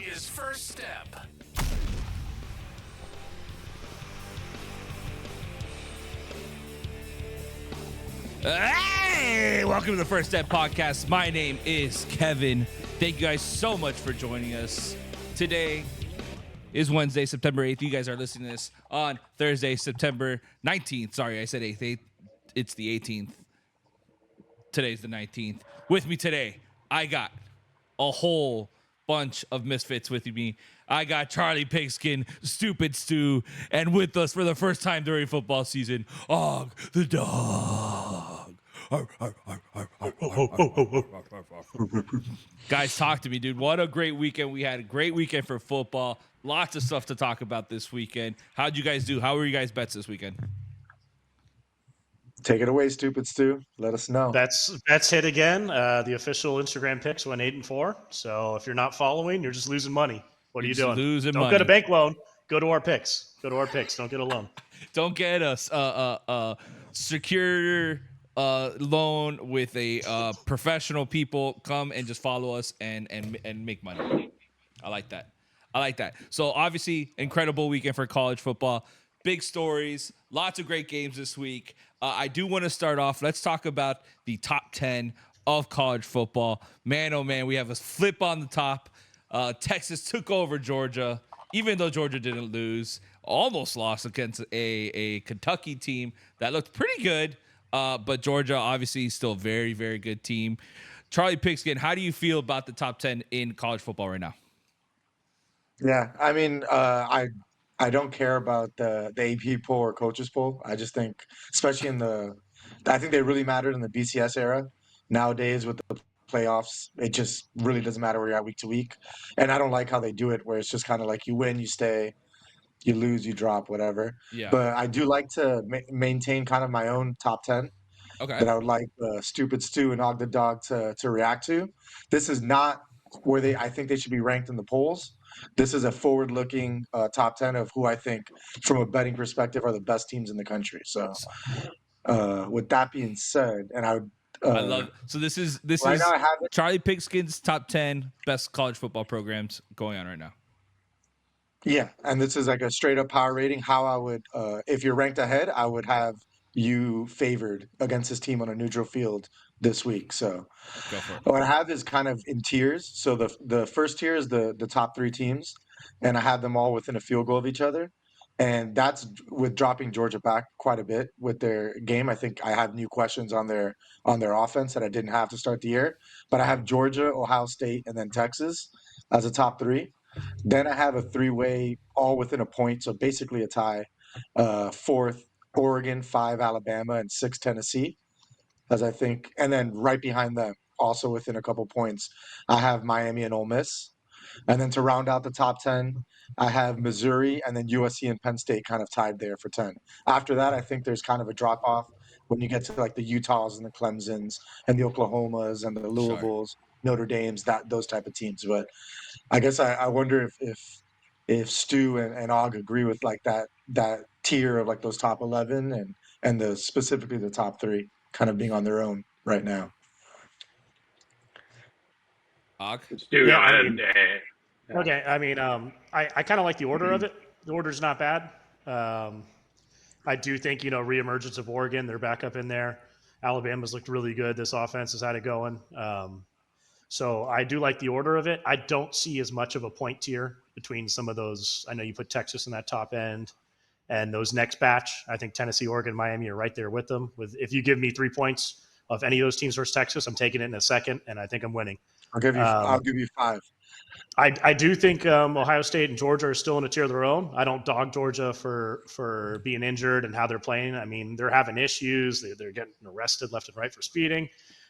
is First Step. Hey, welcome to the First Step podcast. My name is Kevin. Thank you guys so much for joining us. Today is Wednesday, September 8th. You guys are listening to this on Thursday, September 19th. Sorry, I said 8th. It's the 18th. Today's the 19th. With me today, I got a whole bunch of misfits with me. I got Charlie Pigskin, Stupid Stu, and with us for the first time during football season, Aug the Dawg. Guys, talk to me, dude. What a great weekend we had. A great weekend for football. Lots of stuff to talk about this weekend. How'd you guys do? How were you guys' bets this weekend? Take it away, Stupid Stu. Let us know. Bets hit again. The official Instagram picks went 8-4. So if you're not following, you're just losing money. What are you doing? Don't get a bank loan. Go to our picks. Don't get a loan. Don't get a secure loan with a professional people. Come and just follow us and make money. I like that. So obviously, incredible weekend for college football. Big stories, lots of great games this week. I do want to start off. Let's talk about the top 10 of college football. Man, oh man, we have a flip on the top. Texas took over Georgia, even though Georgia didn't lose. Almost lost against a Kentucky team that looked pretty good. But Georgia, obviously, still a very, very good team. Charlie Pigskin, how do you feel about the top 10 in college football right now? Yeah, I mean, I don't care about the AP poll or coaches poll. I just think, especially I think they really mattered in the BCS era. Nowadays, with the playoffs, it just really doesn't matter where you're at week to week. And I don't like how they do it, where it's just kind of like you win, you stay, you lose, you drop, whatever. Yeah. But I do like to maintain kind of my own top 10 Okay. that I would like Stupid Stu and Aug the Dawg to react to. This is not where I think they should be ranked in the polls. This is a forward-looking top 10 of who I think, from a betting perspective, are the best teams in the country. So, with that being said, and I would. I love. So this is Right now I have it. Charlie Pigskin's top 10 best college football programs going on right now. Yeah, and this is like a straight up power rating. How I would, if you're ranked ahead, I would have you favored against this team on a neutral field this week. So Go for it. what I have is kind of in tiers. So the first tier is the top three teams, and I have them all within a field goal of each other. And that's with dropping Georgia back quite a bit with their game. I think I have new questions on their offense that I didn't have to start the year. But I have Georgia, Ohio State, and then Texas as a top three. Then I have a three-way all within a point, so basically a tie. Fourth, Oregon, five, Alabama, and six, Tennessee, as I think. And then right behind them, also within a couple points, I have Miami and Ole Miss. And then to round out the top 10, I have Missouri and then USC and Penn State kind of tied there for 10. After that, I think there's kind of a drop off when you get to like the Utahs and the Clemsons and the Oklahomas and the Louisvilles, Notre Dames, those type of teams. But I guess I wonder if Stu and Og agree with like that tier of like those top 11 and specifically the top three kind of being on their own right now. Og? Stu, Yeah, go ahead. Okay, I mean, I kind of like the order of it. The order's not bad. I do think, reemergence of Oregon, they're back up in there. Alabama's looked really good. This offense has had it going. So I do like the order of it. I don't see as much of a point tier between some of those. I know you put Texas in that top end, and those next batch. I think Tennessee, Oregon, Miami are right there with them. If you give me 3 points of any of those teams versus Texas, I'm taking it in a second, and I think I'm winning. I'll give you 5. I do think Ohio State and Georgia are still in a tier of their own. I don't dog Georgia for being injured and how they're playing. I mean, they're having issues. They're getting arrested left and right for speeding.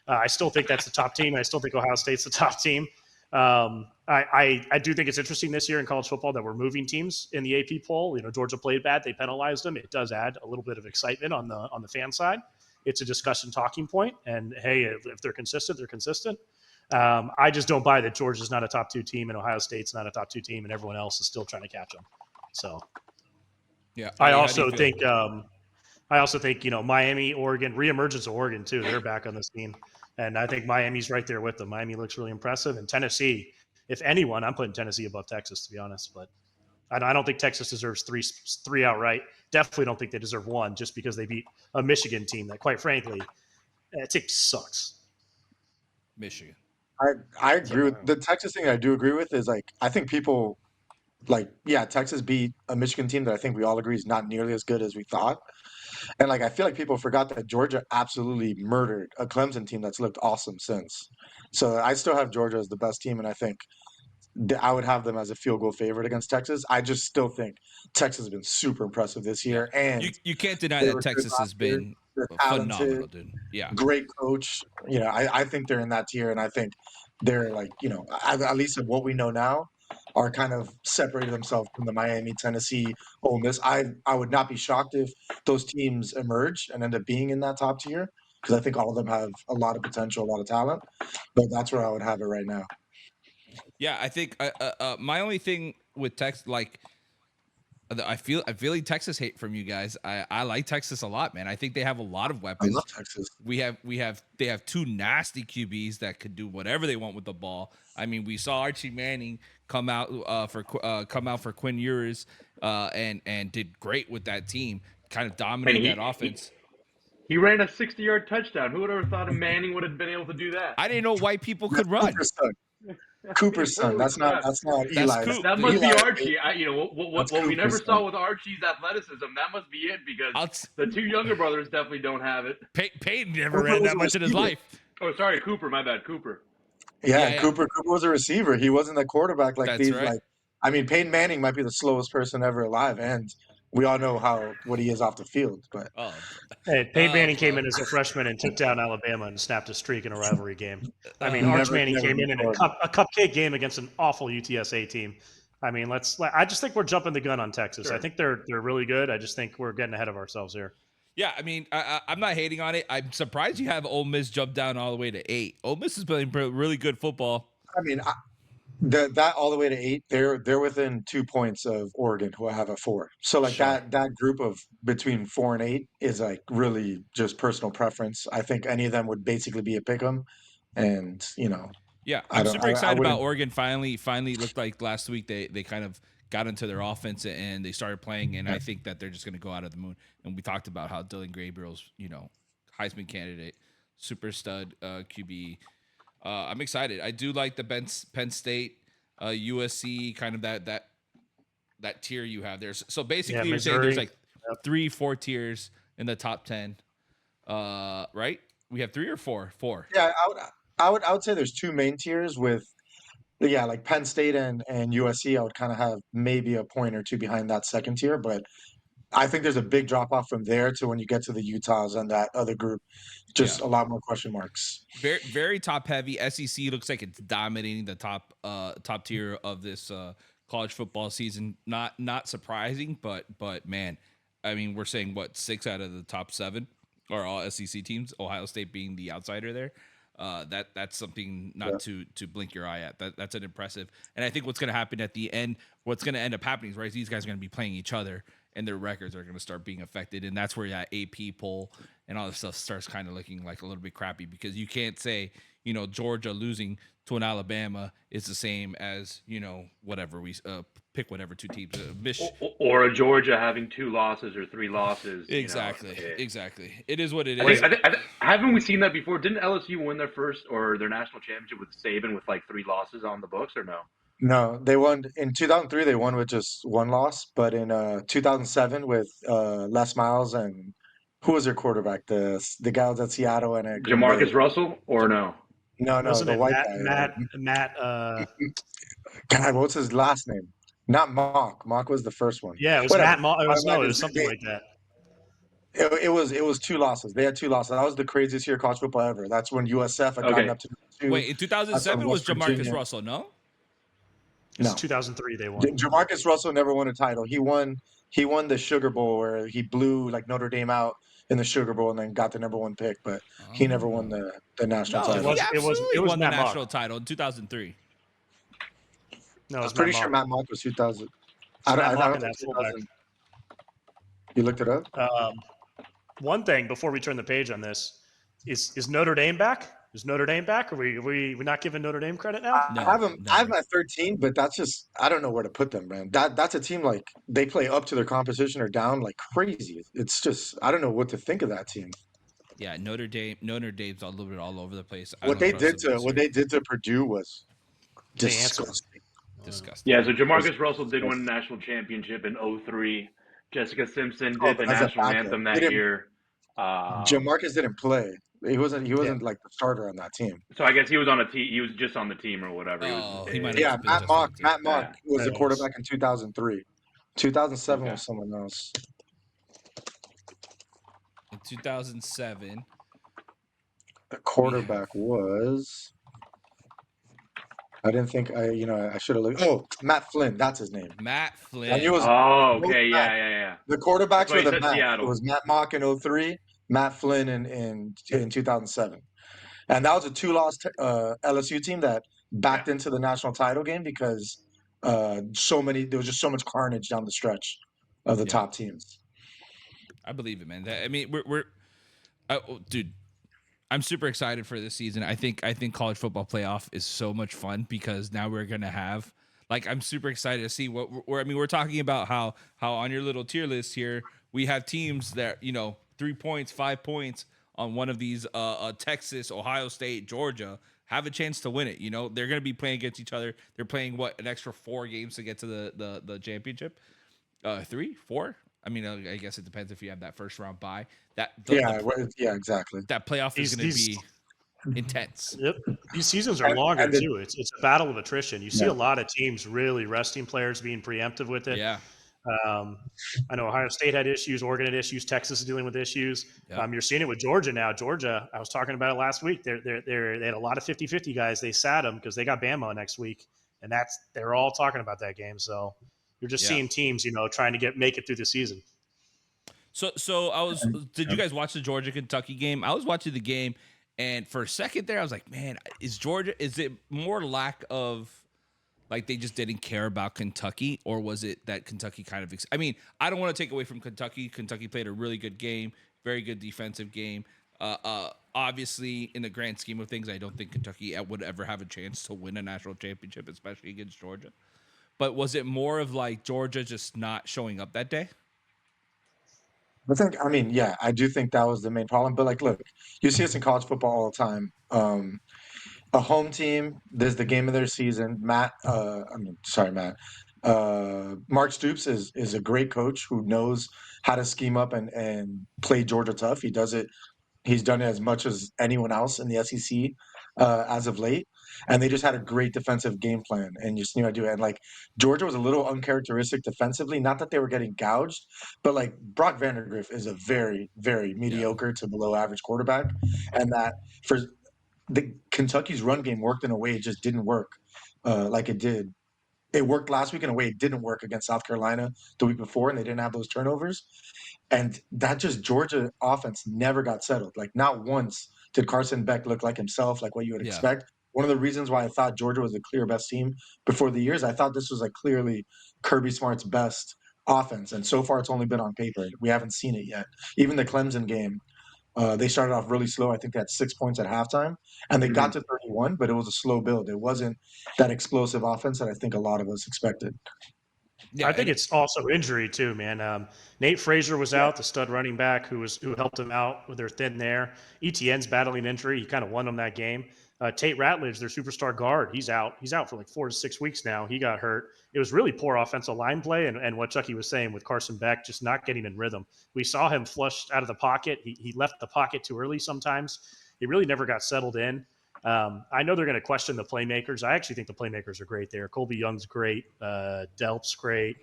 I still think that's the top team. I still think Ohio State's the top team. I do think it's interesting this year in college football that we're moving teams in the AP poll. Georgia played bad. They penalized them. It does add a little bit of excitement on the fan side. It's a discussion talking point. And, hey, if they're consistent, they're consistent. I just don't buy that Georgia's not a top 2 team and Ohio State's not a top 2 team and everyone else is still trying to catch them. So, yeah, I also think Miami, Oregon, reemergence of Oregon too. They're back on the scene, and I think Miami's right there with them. Miami looks really impressive, and Tennessee, if anyone, I'm putting Tennessee above Texas, to be honest. But I don't think Texas deserves three outright. Definitely don't think they deserve one just because they beat a Michigan team that, quite frankly, that team sucks. Michigan. I agree with the Texas thing. I do agree with is like I think people like Texas beat a Michigan team that I think we all agree is not nearly as good as we thought. And like I feel like people forgot that Georgia absolutely murdered a Clemson team that's looked awesome since. So I still have Georgia as the best team, and I think I would have them as a field goal favorite against Texas. I just still think Texas has been super impressive this Yeah. year, and You can't deny they that were good Texas has last year. been They're phenomenal, talented, dude. Yeah. great coach. I think they're in that tier, and I think they're like, at least of what we know now, are kind of separated themselves from the Miami, Tennessee, Ole Miss. I would not be shocked if those teams emerge and end up being in that top tier because I think all of them have a lot of potential, a lot of talent. But that's where I would have it right now. Yeah, I think my only thing with Texas, like, I feel like Texas hate from you guys. I like Texas a lot, man. I think they have a lot of I love weapons. Texas. They have two nasty QBs that could do whatever they want with the ball. I mean, we saw Archie Manning come out for Quinn Ewers and did great with that team, kind of dominated that offense. He ran a 60-yard touchdown. Who would have thought Manning would have been able to do that? I didn't know white people could run. Cooper's son. That's not Eli. Coop. That must be Eli- Archie. What we Cooper's never son. saw with Archie's athleticism, that must be it because the two younger brothers definitely don't have it. Peyton never Cooper ran was that a much in his receiver. life. Oh, sorry, Cooper. My bad, Cooper. Yeah, Cooper was a receiver. He wasn't a quarterback like That's these. right. Like, I mean, Peyton Manning might be the slowest person ever alive, and we all know what he is off the field. But Hey, Peyton Manning came in as a freshman and took down Alabama and snapped a streak in a rivalry game. I mean, Arch Manning came in a cupcake game against an awful UTSA team. I mean, I just think we're jumping the gun on Texas. Sure. I think they're really good. I just think we're getting ahead of ourselves here. Yeah, I mean, I'm not hating on it. I'm surprised you have Ole Miss jump down all the way to 8. Ole Miss is playing really good football. I mean, that all the way to 8, they're within 2 points of Oregon, who I have at 4. So like Sure. that group of between 4 and 8 is like really just personal preference. I think any of them would basically be a pick 'em, and Yeah, I'm super I excited about wouldn't. Oregon. Finally looked like last week they kind of got into their offense and they started playing, and I think that they're just going to go out of the moon. And we talked about how Dylan Gabriel's, Heisman candidate, super stud QB. I'm excited. I do like the Penn State, USC, kind of that tier you have there. So basically, you're saying there's like 3-4 tiers in the top 10, right? We have 3 or 4. 4. Yeah, I would say there's 2 main tiers with. Yeah, like Penn State and USC, I would kind of have maybe a point or 2 behind that second tier, but I think there's a big drop off from there to when you get to the Utahs and that other group. Just a lot more question marks. Very, very top heavy. SEC looks like it's dominating the top tier of this college football season. Not surprising, but man, I mean, we're saying 6 out of the top 7 are all SEC teams. Ohio State being the outsider there. That's something not to blink your eye at. That's an impressive. And I think what's going to happen at the end, what's going to end up happening is, right, these guys are going to be playing each other, and their records are going to start being affected, and that's where that AP poll and all this stuff starts kind of looking like a little bit crappy, because you can't say Georgia losing to an Alabama is the same as whatever we pick whatever 2 teams, or a Georgia having 2 losses or 3 losses. Exactly. It is what it Wait, is. haven't we seen that before? Didn't LSU win their first or their national championship with Saban with like 3 losses on the books, or no? No, they won in 2003. They won with just 1 loss, but in 2007 with Les Miles and who was their quarterback? The guy was at Seattle and at Green Bay. Jamarcus Russell, or no? No, Wasn't the it white Matt, guy. Matt. God, what's his last name? Not Mock. Mock was the first one. Yeah, it was Whatever. Matt. It was Automatic- something like that. It was 2 losses. They had 2 losses. That was the craziest year of college football ever. That's when USF had gotten up to 2. Wait, in 2007 was West Jamarcus Virginia. Russell, no? It's No. 2003 they won. Jamarcus Russell never won a title. He won the Sugar Bowl where he blew like Notre Dame out in the Sugar Bowl and then got the number 1 pick, but he never won the national No, title. he absolutely won the Matt Mock. national title in 2003. No, I was pretty sure Matt Mock was 2000. I don't think 2000. You looked it up? One thing before we turn the page on this is Notre Dame back? Is Notre Dame back? Are we not giving Notre Dame credit now? I No, have them. I have never. them at 13, but that's just I don't know where to put them, man. That's a team like they play up to their competition or down like crazy. It's just I don't know what to think of that team. Yeah, Notre Dame. Notre Dame's a little bit all over the place. I What don't they trust did them to this year. Purdue was They answered. disgusting. Disgusting. Yeah, so Was Jamarcus Russell did win a disgusting. national championship in '03. Jessica Simpson Oh, did the but as a national backup, anthem he that didn't. year. Jamarcus didn't play. He wasn't. He Yeah. wasn't like the starter on that team. So I guess he was on a team. He was just on the team or whatever. He was. Oh, he might Yeah, have been Matt just on Mock. the team. Matt Mock Yeah. was the That was- quarterback in 2003. 2007 Okay. was someone else. In 2007, The we have quarterback was. I didn't think I should have looked. Oh, Matt Flynn. That's his name. Matt I knew it Flynn. was Oh, both okay. Matt. Yeah. The That's quarterbacks why were he the said Matt. It Seattle. was Matt Mock in '03, Matt Flynn in 2007. And that was a two-loss LSU team that Yeah. backed into the national title game because there was just so much carnage down the stretch of the Yeah. top teams. I believe it, man. I mean, dude. I'm super excited for this season. I think college football playoff is so much fun because now we're gonna have like I'm super excited to see what we're talking about how on your little tier list here we have teams that 3 points, 5 points on one of these Texas, Ohio State, Georgia have a chance to win it. They're gonna be playing against each other. They're playing an extra 4 games to get to the championship. 3, 4. I mean, I guess it depends if you have that first round bye. Yeah, exactly. That playoff is These going to these be intense. Yep. These seasons are And, longer and the, too. It's a battle of attrition. You see yeah, a lot of teams really resting players, being preemptive with it. Yeah. Um, I know Ohio State had issues, Oregon had issues, Texas is dealing with issues. Yep. You're seeing it with Georgia now. Georgia, I was talking about it last week. They had a lot of 50-50 guys. They sat them because they got Bama next week, and they're all talking about that game. So you're just Yeah. seeing teams, trying to make it through the season. So did you guys watch the Georgia Kentucky game? I was watching the game, and for a second there, I was like, man, is it more lack of like they just didn't care about Kentucky, or was it that Kentucky kind of? I mean, I don't want to take away from Kentucky. Kentucky played a really good game, very good defensive game. Obviously, in the grand scheme of things, I don't think Kentucky would ever have a chance to win a national championship, especially against Georgia. But was it more of like Georgia just not showing up that day? I do think that was the main problem. But like, look, you see this in college football all the time. A home team, this is the game of their season. Matt. Mark Stoops is a great coach who knows how to scheme up and play Georgia tough. He does it. He's done it as much as anyone else in the SEC as of late. And they just had a great defensive game plan, and you just knew how to do it. And like Georgia was a little uncharacteristic defensively. Not that they were getting gouged, but like Brock Vandagriff is a very, very Yeah. mediocre to below average quarterback, and that for the Kentucky's run game worked in a way it just didn't work like it did. It worked last week in a way it didn't work against South Carolina the week before, and they didn't have those turnovers. And that just Georgia offense never got settled. Like not once did Carson Beck look like himself, like what you would Yeah. expect. One of the reasons why I thought Georgia was the clear best team before the years, I thought this was like clearly Kirby Smart's best offense. And so far it's only been on paper. We haven't seen it yet. Even the Clemson game, they started off really slow. I think they had 6 points at halftime, and they got to 31, but it was a slow build. It wasn't that explosive offense that I think a lot of us expected. Yeah, I think it's also injury too, man. Nate Frazier was out, the stud running back who helped him out with their thin there. ETN's battling injury. He kind of won them that game. Tate Ratledge, their superstar guard, he's out. He's out for like 4 to 6 weeks now. He got hurt. It was really poor offensive line play, and what Chucky was saying with Carson Beck just not getting in rhythm. We saw him flushed out of the pocket. He left the pocket too early sometimes. He really never got settled in. I know they're going to question the playmakers. I actually think the playmakers are great there. Colby Young's great. Delp's great.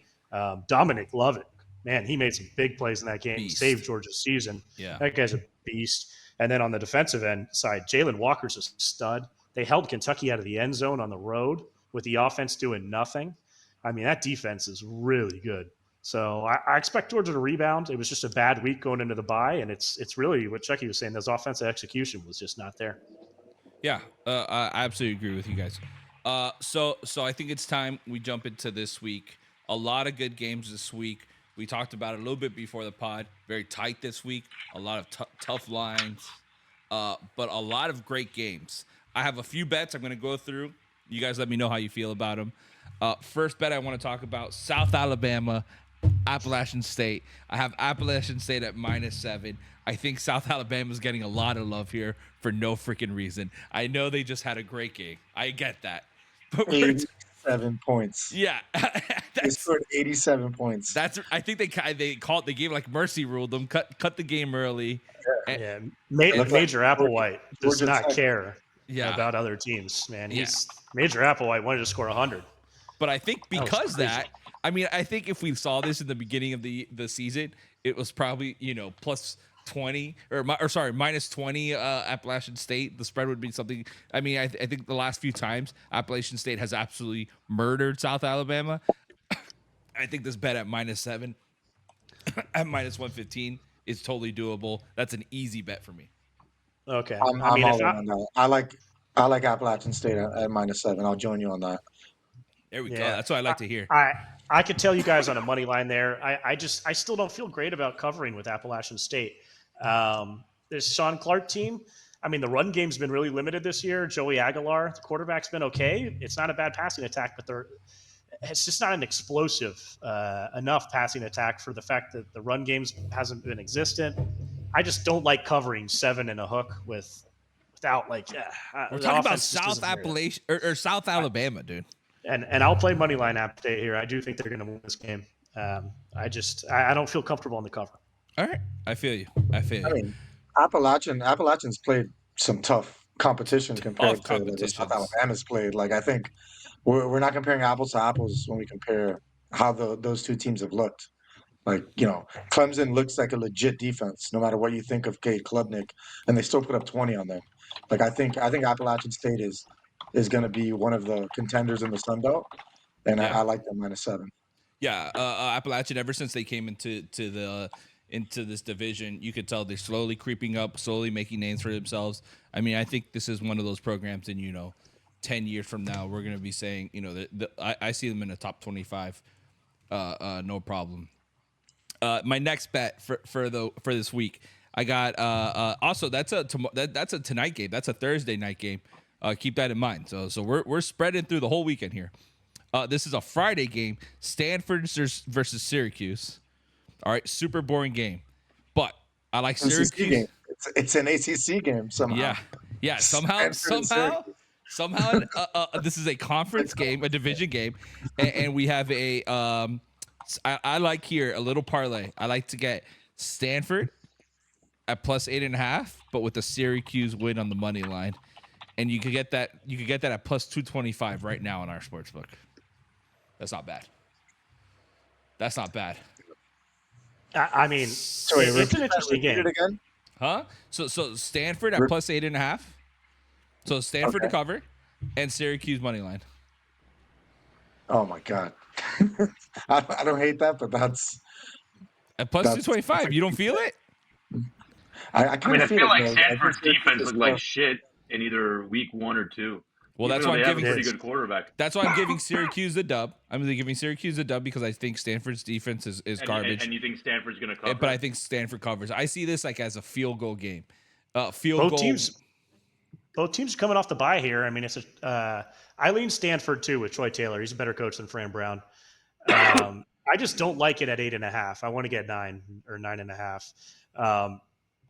Dominic Lovett, man, he made some big plays in that game. Beast. Saved Georgia's season. Yeah. That guy's a beast. And then on the defensive end side, Jalen Walker's a stud. They held Kentucky out of the end zone on the road with the offense doing nothing. I mean, that defense is really good. So I expect Georgia to rebound. It was just a bad week going into the bye, and it's really what Chucky was saying. This offensive execution was just not there. Yeah, I absolutely agree with you guys. So I think it's time we jump into this week. A lot of good games this week. We talked about it a little bit before the pod. Very tight this week. A lot of tough lines. but a lot of great games. I have a few bets I'm going to go through. You guys let me know how you feel about them. First bet I want to talk about, South Alabama, Appalachian State. I have Appalachian State at -7. I think South Alabama is getting a lot of love here for no freaking reason. I know they just had a great game. I get that. But 87 points. yeah, They scored 87 points. I think they gave like mercy ruled them, cut the game early. Yeah, Look Major like Applewhite does Georgia not Tech. care Yeah. about other teams, man. Yeah. Major Applewhite wanted to score 100. But I think was because crazy. that, I mean, I think if we saw this in the beginning of the season, it was probably plus 20 or sorry -20 Appalachian State. The spread would be something. I mean, I think the last few times Appalachian State has absolutely murdered South Alabama. I think this bet at -7 at -115 is totally doable. That's an easy bet for me. Okay. I'm all in on that. I like Appalachian State at -7. I'll join you on that. There we go. Yeah. That's what I like to hear. I could tell you guys on a money line there. I still don't feel great about covering with Appalachian State. This Sean Clark team. I mean, the run game's been really limited this year. Joey Aguilar, the quarterback's been okay. It's not a bad passing attack, but it's just not an explosive enough passing attack for the fact that the run games hasn't been existent. I just don't like covering 7 and a hook without like. We're talking about South Appalachian or South Alabama, dude. And I'll play money line App State here. I do think they're going to win this game. I don't feel comfortable on the cover. All right, I feel you. I mean, Appalachians played some tough competition compared to the South Alabama's played. Like I think we're not comparing apples to apples when we compare how those two teams have looked. Like Clemson looks like a legit defense, no matter what you think of Cade Klubnik, and they still put up 20 on them. Like I think Appalachian State is going to be one of the contenders in the Sun Belt, and I like them -7. Yeah, Appalachian. Ever since they came into this division, you could tell they're slowly creeping up, slowly making names for themselves. I mean, I think this is one of those programs, and 10 years from now, we're going to be saying, I see them in the top 25, no problem. My next bet for this week, I got also that's a tonight game. That's a Thursday night game. Keep that in mind. So we're spreading through the whole weekend here. This is a Friday game, Stanford versus Syracuse. All right, super boring game, but I like Syracuse. Game. It's an ACC game somehow. Yeah. Somehow, this is a conference game, a division game, and we have a. I like here a little parlay. I like to get Stanford at +8.5, but with the Syracuse win on the money line, and you could get that. You could get that at +225 right now on our sportsbook. That's not bad. I mean, it's an interesting game. Again? Huh? So Stanford at +8.5. So Stanford to cover, and Syracuse money line. Oh my God. I don't hate that, but that's at +225. You don't feel it? I feel like Stanford's defense looked like shit in either week 1 or 2. Well, that's why I'm giving a pretty good quarterback. That's why I'm giving Syracuse the dub. I'm giving Syracuse the dub because I think Stanford's defense is garbage. And you think Stanford's going to cover? But I think Stanford covers. I see this like as a field goal game. Both teams are coming off the bye here. I mean, I lean Stanford too with Troy Taylor. He's a better coach than Fran Brown. I just don't like it at 8.5. I want to get 9 or 9.5.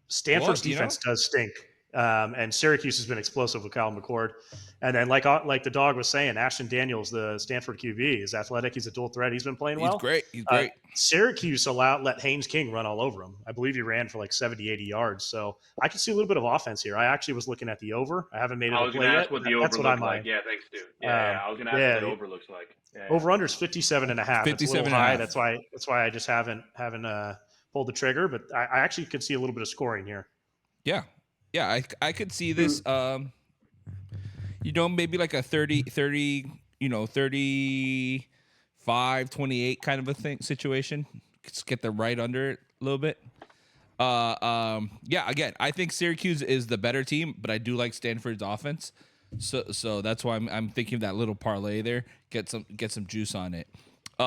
Stanford's defense does stink. And Syracuse has been explosive with Kyle McCord. And then, like the dog was saying, Ashton Daniels, the Stanford QB, is athletic. He's a dual threat. He's been playing well. He's great. Syracuse let Haynes King run all over him. I believe he ran for like 70, 80 yards. So I can see a little bit of offense here. I actually was looking at the over. I haven't made it a play yet. What the over looks like. Yeah, thanks, dude. I was going to ask what the over looks like. Over-under is 57.5. 57.5. That's why I just haven't pulled the trigger. But I actually could see a little bit of scoring here. Yeah, I could see this. Maybe like a 35-28 kind of a situation. Just get the right under it a little bit. Again, I think Syracuse is the better team, but I do like Stanford's offense. So that's why I'm thinking of that little parlay there. Get some juice on it.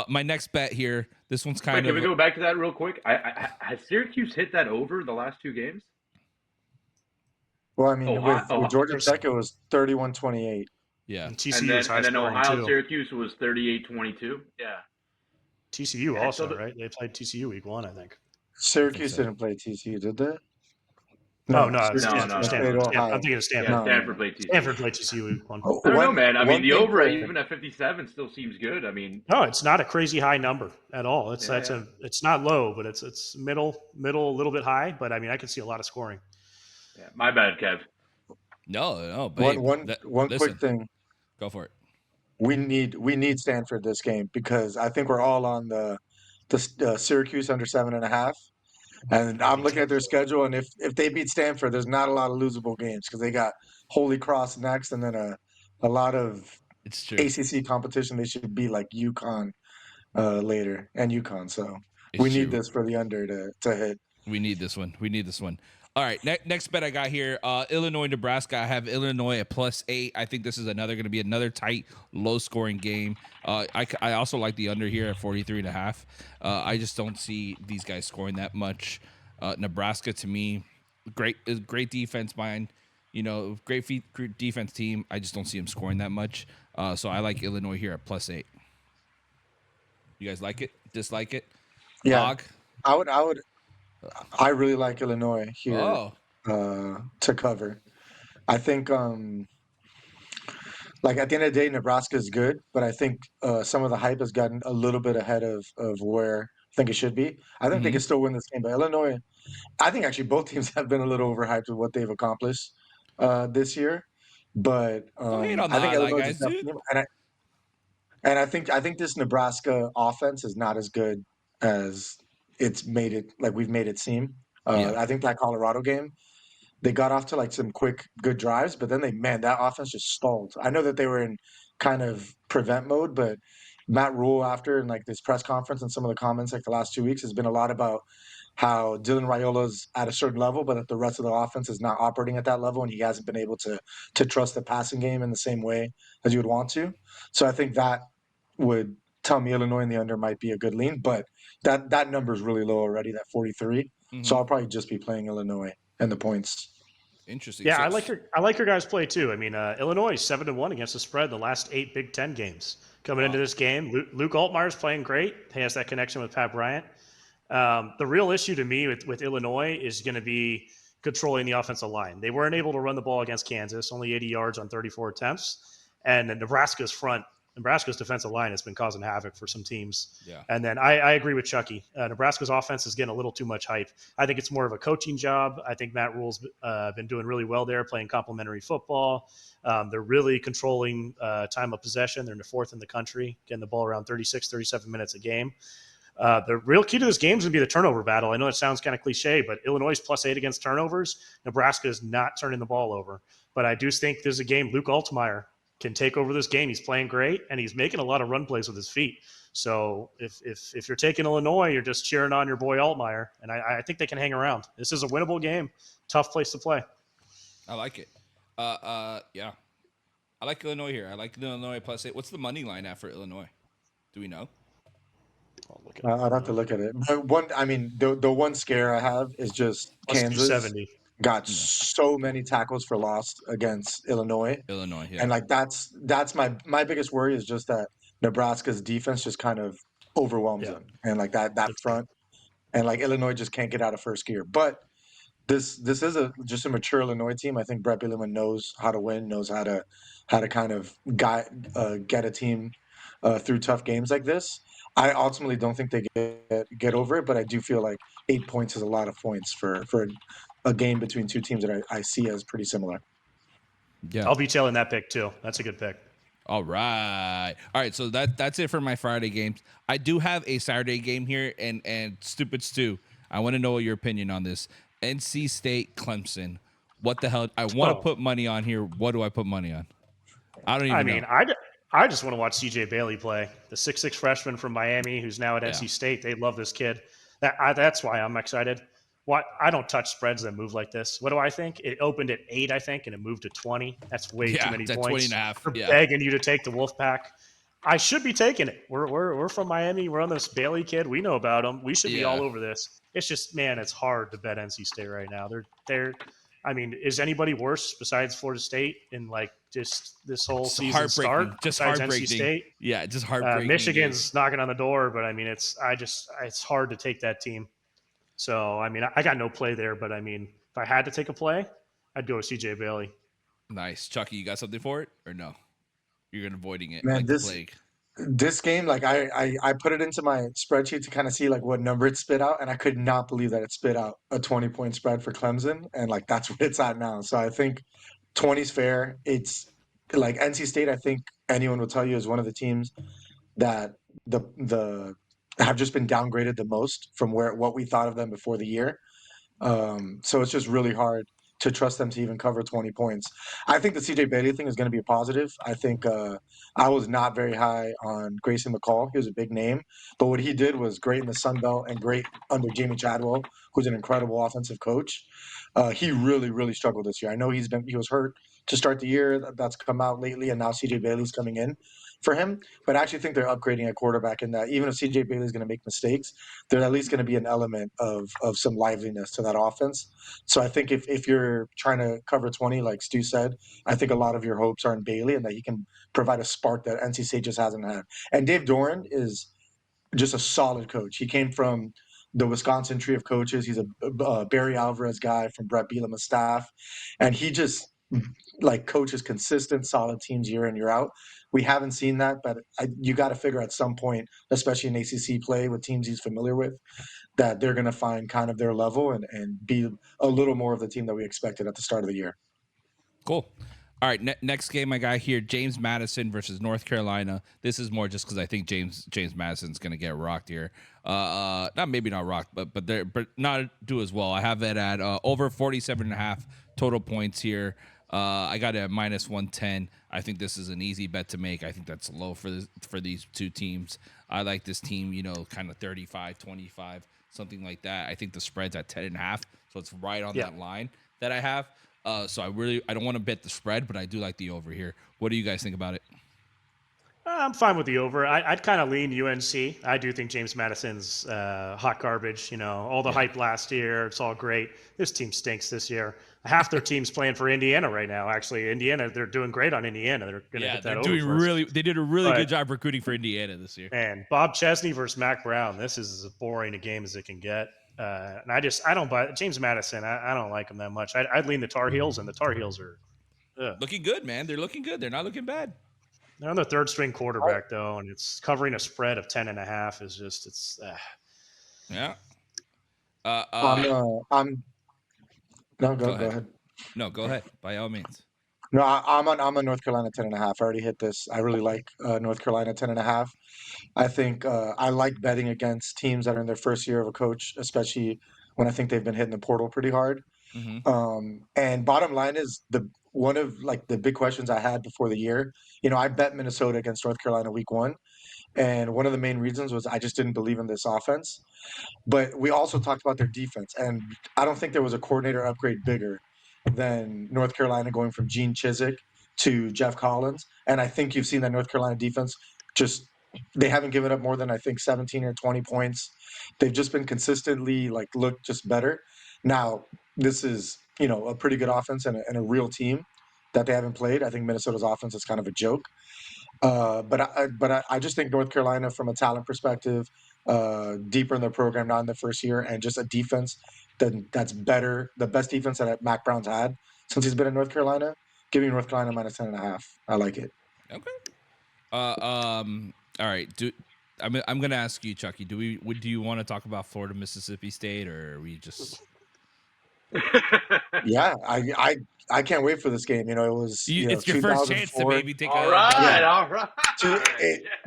My next bet here. This one's kind of. Can we go back to that real quick? Has Syracuse hit that over the last 2 games? Well, I mean, with Ohio, Georgia Tech, it was 31-28. Yeah. And and TCU then is high scoring Ohio too. Syracuse was 38-22. Yeah. TCU Yeah. So also, right? They played TCU week 1, I think. I think Syracuse so. didn't play TCU, did they? Oh No, no, Syracuse no. played Stanford. I'm Ohio. thinking of Yeah, Stanford. No, no, Stanford no. played TCU. Stanford played TCU week 1. Oh, I don't know, One man. I mean, one the thing over to even at 57 still seems good. I mean, No, it's not a crazy high number at all. yeah. It's not low, but it's middle, a little bit high. But I mean, I can see a lot of scoring. Yeah. My bad, Kev. No, one babe. one one quick Listen, thing. go for it. We need Stanford this game because I think we're all on the Syracuse under 7.5. And Yeah, I'm me looking too. at their schedule, and if they beat Stanford, there's not a lot of losable games because they got Holy Cross next, and then a lot of It's true. ACC competition. They should be like UConn later and UConn. So It's we need true. this for the under to hit. We need this one. We need this one. All right, next bet I got here, Illinois, Nebraska. I have Illinois at +8. I think this is going to be another tight, low-scoring game. I also like the under here at 43.5. I just don't see these guys scoring that much. Nebraska, to me, great defense, mind. Great defense team. I just don't see them scoring that much. So I like Illinois here at +8. You guys like it? Dislike it? Yeah, Og? I would. I really like Illinois here Oh, to cover. I think like at the end of the day, Nebraska is good, but I think some of the hype has gotten a little bit ahead of where I think it should be. I think they mm-hmm. can still win this game, but Illinois, I think actually both teams have been a little overhyped with what they've accomplished this year. But Don't hate on the I think Ally Illinois is a guys, tough dude. team, and I think this Nebraska offense is not as good as it's made it like we've made it seem. Yeah. I think that Colorado game they got off to like some quick good drives, but then that offense just stalled. I know that they were in kind of prevent mode, but Matt Rule after in like this press conference and some of the comments like the last 2 weeks has been a lot about how Dylan Raiola's at a certain level, but that the rest of the offense is not operating at that level, and he hasn't been able to trust the passing game in the same way as you would want to. So I think that would tell me Illinois in the under might be a good lean, but that number is really low already, that 43. Mm-hmm. So I'll probably just be playing Illinois and the points. Interesting. Yeah, So, I like your guys' play too. I mean, Illinois is 7-1 against the spread the last 8 Big Ten games. Coming into this game, Luke Altmaier's playing great. He has that connection with Pat Bryant. The real issue to me with Illinois is going to be controlling the offensive line. They weren't able to run the ball against Kansas, only 80 yards on 34 attempts. And Nebraska's defensive line has been causing havoc for some teams. yeah. And then I agree with Chucky. Nebraska's offense is getting a little too much hype. I think it's more of a coaching job. I think Matt Rule's been doing really well there, playing complementary football. They're really controlling time of possession. They're in the 4th in the country, getting the ball around 36, 37 minutes a game. The real key to this game is going to be the turnover battle. I know it sounds kind of cliche, but Illinois is +8 against turnovers. Nebraska is not turning the ball over. But I do think there's a game Luke Altmaier can take over this game. He's playing great, and he's making a lot of run plays with his feet. So if you're taking Illinois, you're just cheering on your boy Altmaier, and I think they can hang around. This is a winnable game. Tough place to play. I like it. Yeah. I like Illinois here. I like Illinois +8. What's the money line at for Illinois? Do we know? I'll look I'd have to look at it. But the one scare I have is just Kansas +270. got Yeah. so many tackles for loss against Illinois, Illinois, yeah. and like that's my biggest worry is just that Nebraska's defense just kind of overwhelms Yeah. them, and like that front, and like Illinois just can't get out of first gear. But this is just a mature Illinois team. I think Brett Bielema knows how to win, knows how to kind of get a team through tough games like this. I ultimately don't think they get over it, but I do feel like 8 points is a lot of points for a game between two teams that I see as pretty similar. Yeah. I'll be tailing that pick too. That's a good pick. All right. So that's it for my Friday games. I do have a Saturday game here, and Stupid Stu, I want to know your opinion on this. NC State Clemson. What the hell? I want to put money on here. What do I put money on? I don't even know. I just want to watch CJ Bailey play, the 6'6" freshman from Miami who's now at NC State. They love this kid. That's why I'm excited. I don't touch spreads that move like this. What do I think? It opened at 8, I think, and it moved to 20. That's way too many points. 20 and a half. We're begging you to take the Wolfpack. I should be taking it. We're from Miami. We're on this Bailey kid. We know about him. We should be all over this. It's just, man, it's hard to bet NC State right now. I mean, is anybody worse besides Florida State in like just this whole Just season heartbreaking. start? Just Besides NC heartbreaking. State, Yeah, just heartbreaking. Michigan's knocking on the door, but I mean, it's hard to take that team. So I mean, I got no play there, but I mean, if I had to take a play, I'd go with CJ Bailey. Nice. Chucky, you got something for it or no? You're avoiding it Man, like the plague. this game, like I put it into my spreadsheet to kind of see like what number it spit out, and I could not believe that it spit out a 20-point spread for Clemson, and like that's what it's at now. So I think 20 is fair. It's like NC State. I think anyone will tell you is one of the teams that the have just been downgraded the most from what we thought of them before the year. So it's just really hard to trust them to even cover 20 points. I think the CJ Bailey thing is going to be a positive. I think I was not very high on Grayson McCall. He was a big name, but what he did was great in the Sun Belt and great under Jamie Chadwell, who's an incredible offensive coach. He really, really struggled this year. I know he was hurt to start the year. That's come out lately, and now CJ Bailey's coming in for him. But I actually think they're upgrading at quarterback in that even if CJ Bailey's going to make mistakes, there's at least going to be an element of some liveliness to that offense. So I think if you're trying to cover 20, like Stu said, I think a lot of your hopes are in Bailey and that he can provide a spark that NC State just hasn't had. And Dave Doran is just a solid coach. He came from the Wisconsin tree of coaches. He's a Barry Alvarez guy from Brett Bielema's staff, and he just like coaches consistent, solid teams year in year out. We haven't seen that, but you got to figure at some point, especially in ACC play with teams he's familiar with, that they're going to find kind of their level and be a little more of the team that we expected at the start of the year. Cool. All right, next game I got here, James Madison versus North Carolina. This is more just because I think James Madison's going to get rocked here. Not rocked, but not do as well. I have it at over 47.5 total points here. I got it at minus 110. I think this is an easy bet to make. I think that's low for these two teams. I like this team, kind of 35-25, something like that. I think the spread's at 10.5, so it's right on that line that I have. So I don't want to bet the spread, but I do like the over here. What do you guys think about it? I'm fine with the over. I'd kind of lean UNC. I do think James Madison's hot garbage. All the hype last year, it's all great. This team stinks this year. Half their team's playing for Indiana right now. Actually, Indiana, they're doing great on Indiana. They're going to hit that over. They did a really good job recruiting for Indiana this year. And Bob Chesney versus Mac Brown. This is as boring a game as it can get. And I don't buy James Madison. I don't like him that much. I'd lean the Tar Heels, and the Tar Heels are looking good, man. They're looking good. They're not looking bad. They're on the third string quarterback though, and it's covering a spread of 10.5 is just yeah. Go ahead. No, go ahead. By all means. No, I'm on North Carolina 10.5. I already hit this. I really like North Carolina 10.5. I think I like betting against teams that are in their first year of a coach, especially when I think they've been hitting the portal pretty hard. Mm-hmm. And bottom line is one of like the big questions I had before the year. I bet Minnesota against North Carolina week 1, and one of the main reasons was I just didn't believe in this offense. But we also talked about their defense, and I don't think there was a coordinator upgrade bigger than North Carolina going from Gene Chizik to Jeff Collins. And I think you've seen that North Carolina defense they haven't given up more than I think 17 or 20 points. They've just been consistently look just better. Now, this is, a pretty good offense and a real team that they haven't played. I think Minnesota's offense is kind of a joke. But I just think North Carolina, from a talent perspective, deeper in their program, not in their first year, and just a defense that's better, the best defense that Mac Brown's had since he's been in North Carolina. Giving North Carolina minus 10.5. I like it. Okay. All right. I'm gonna ask you, Chucky. Do you want to talk about Florida, Mississippi State, or are we just? Yeah, I can't wait for this game. It was it's your first chance to maybe take all right.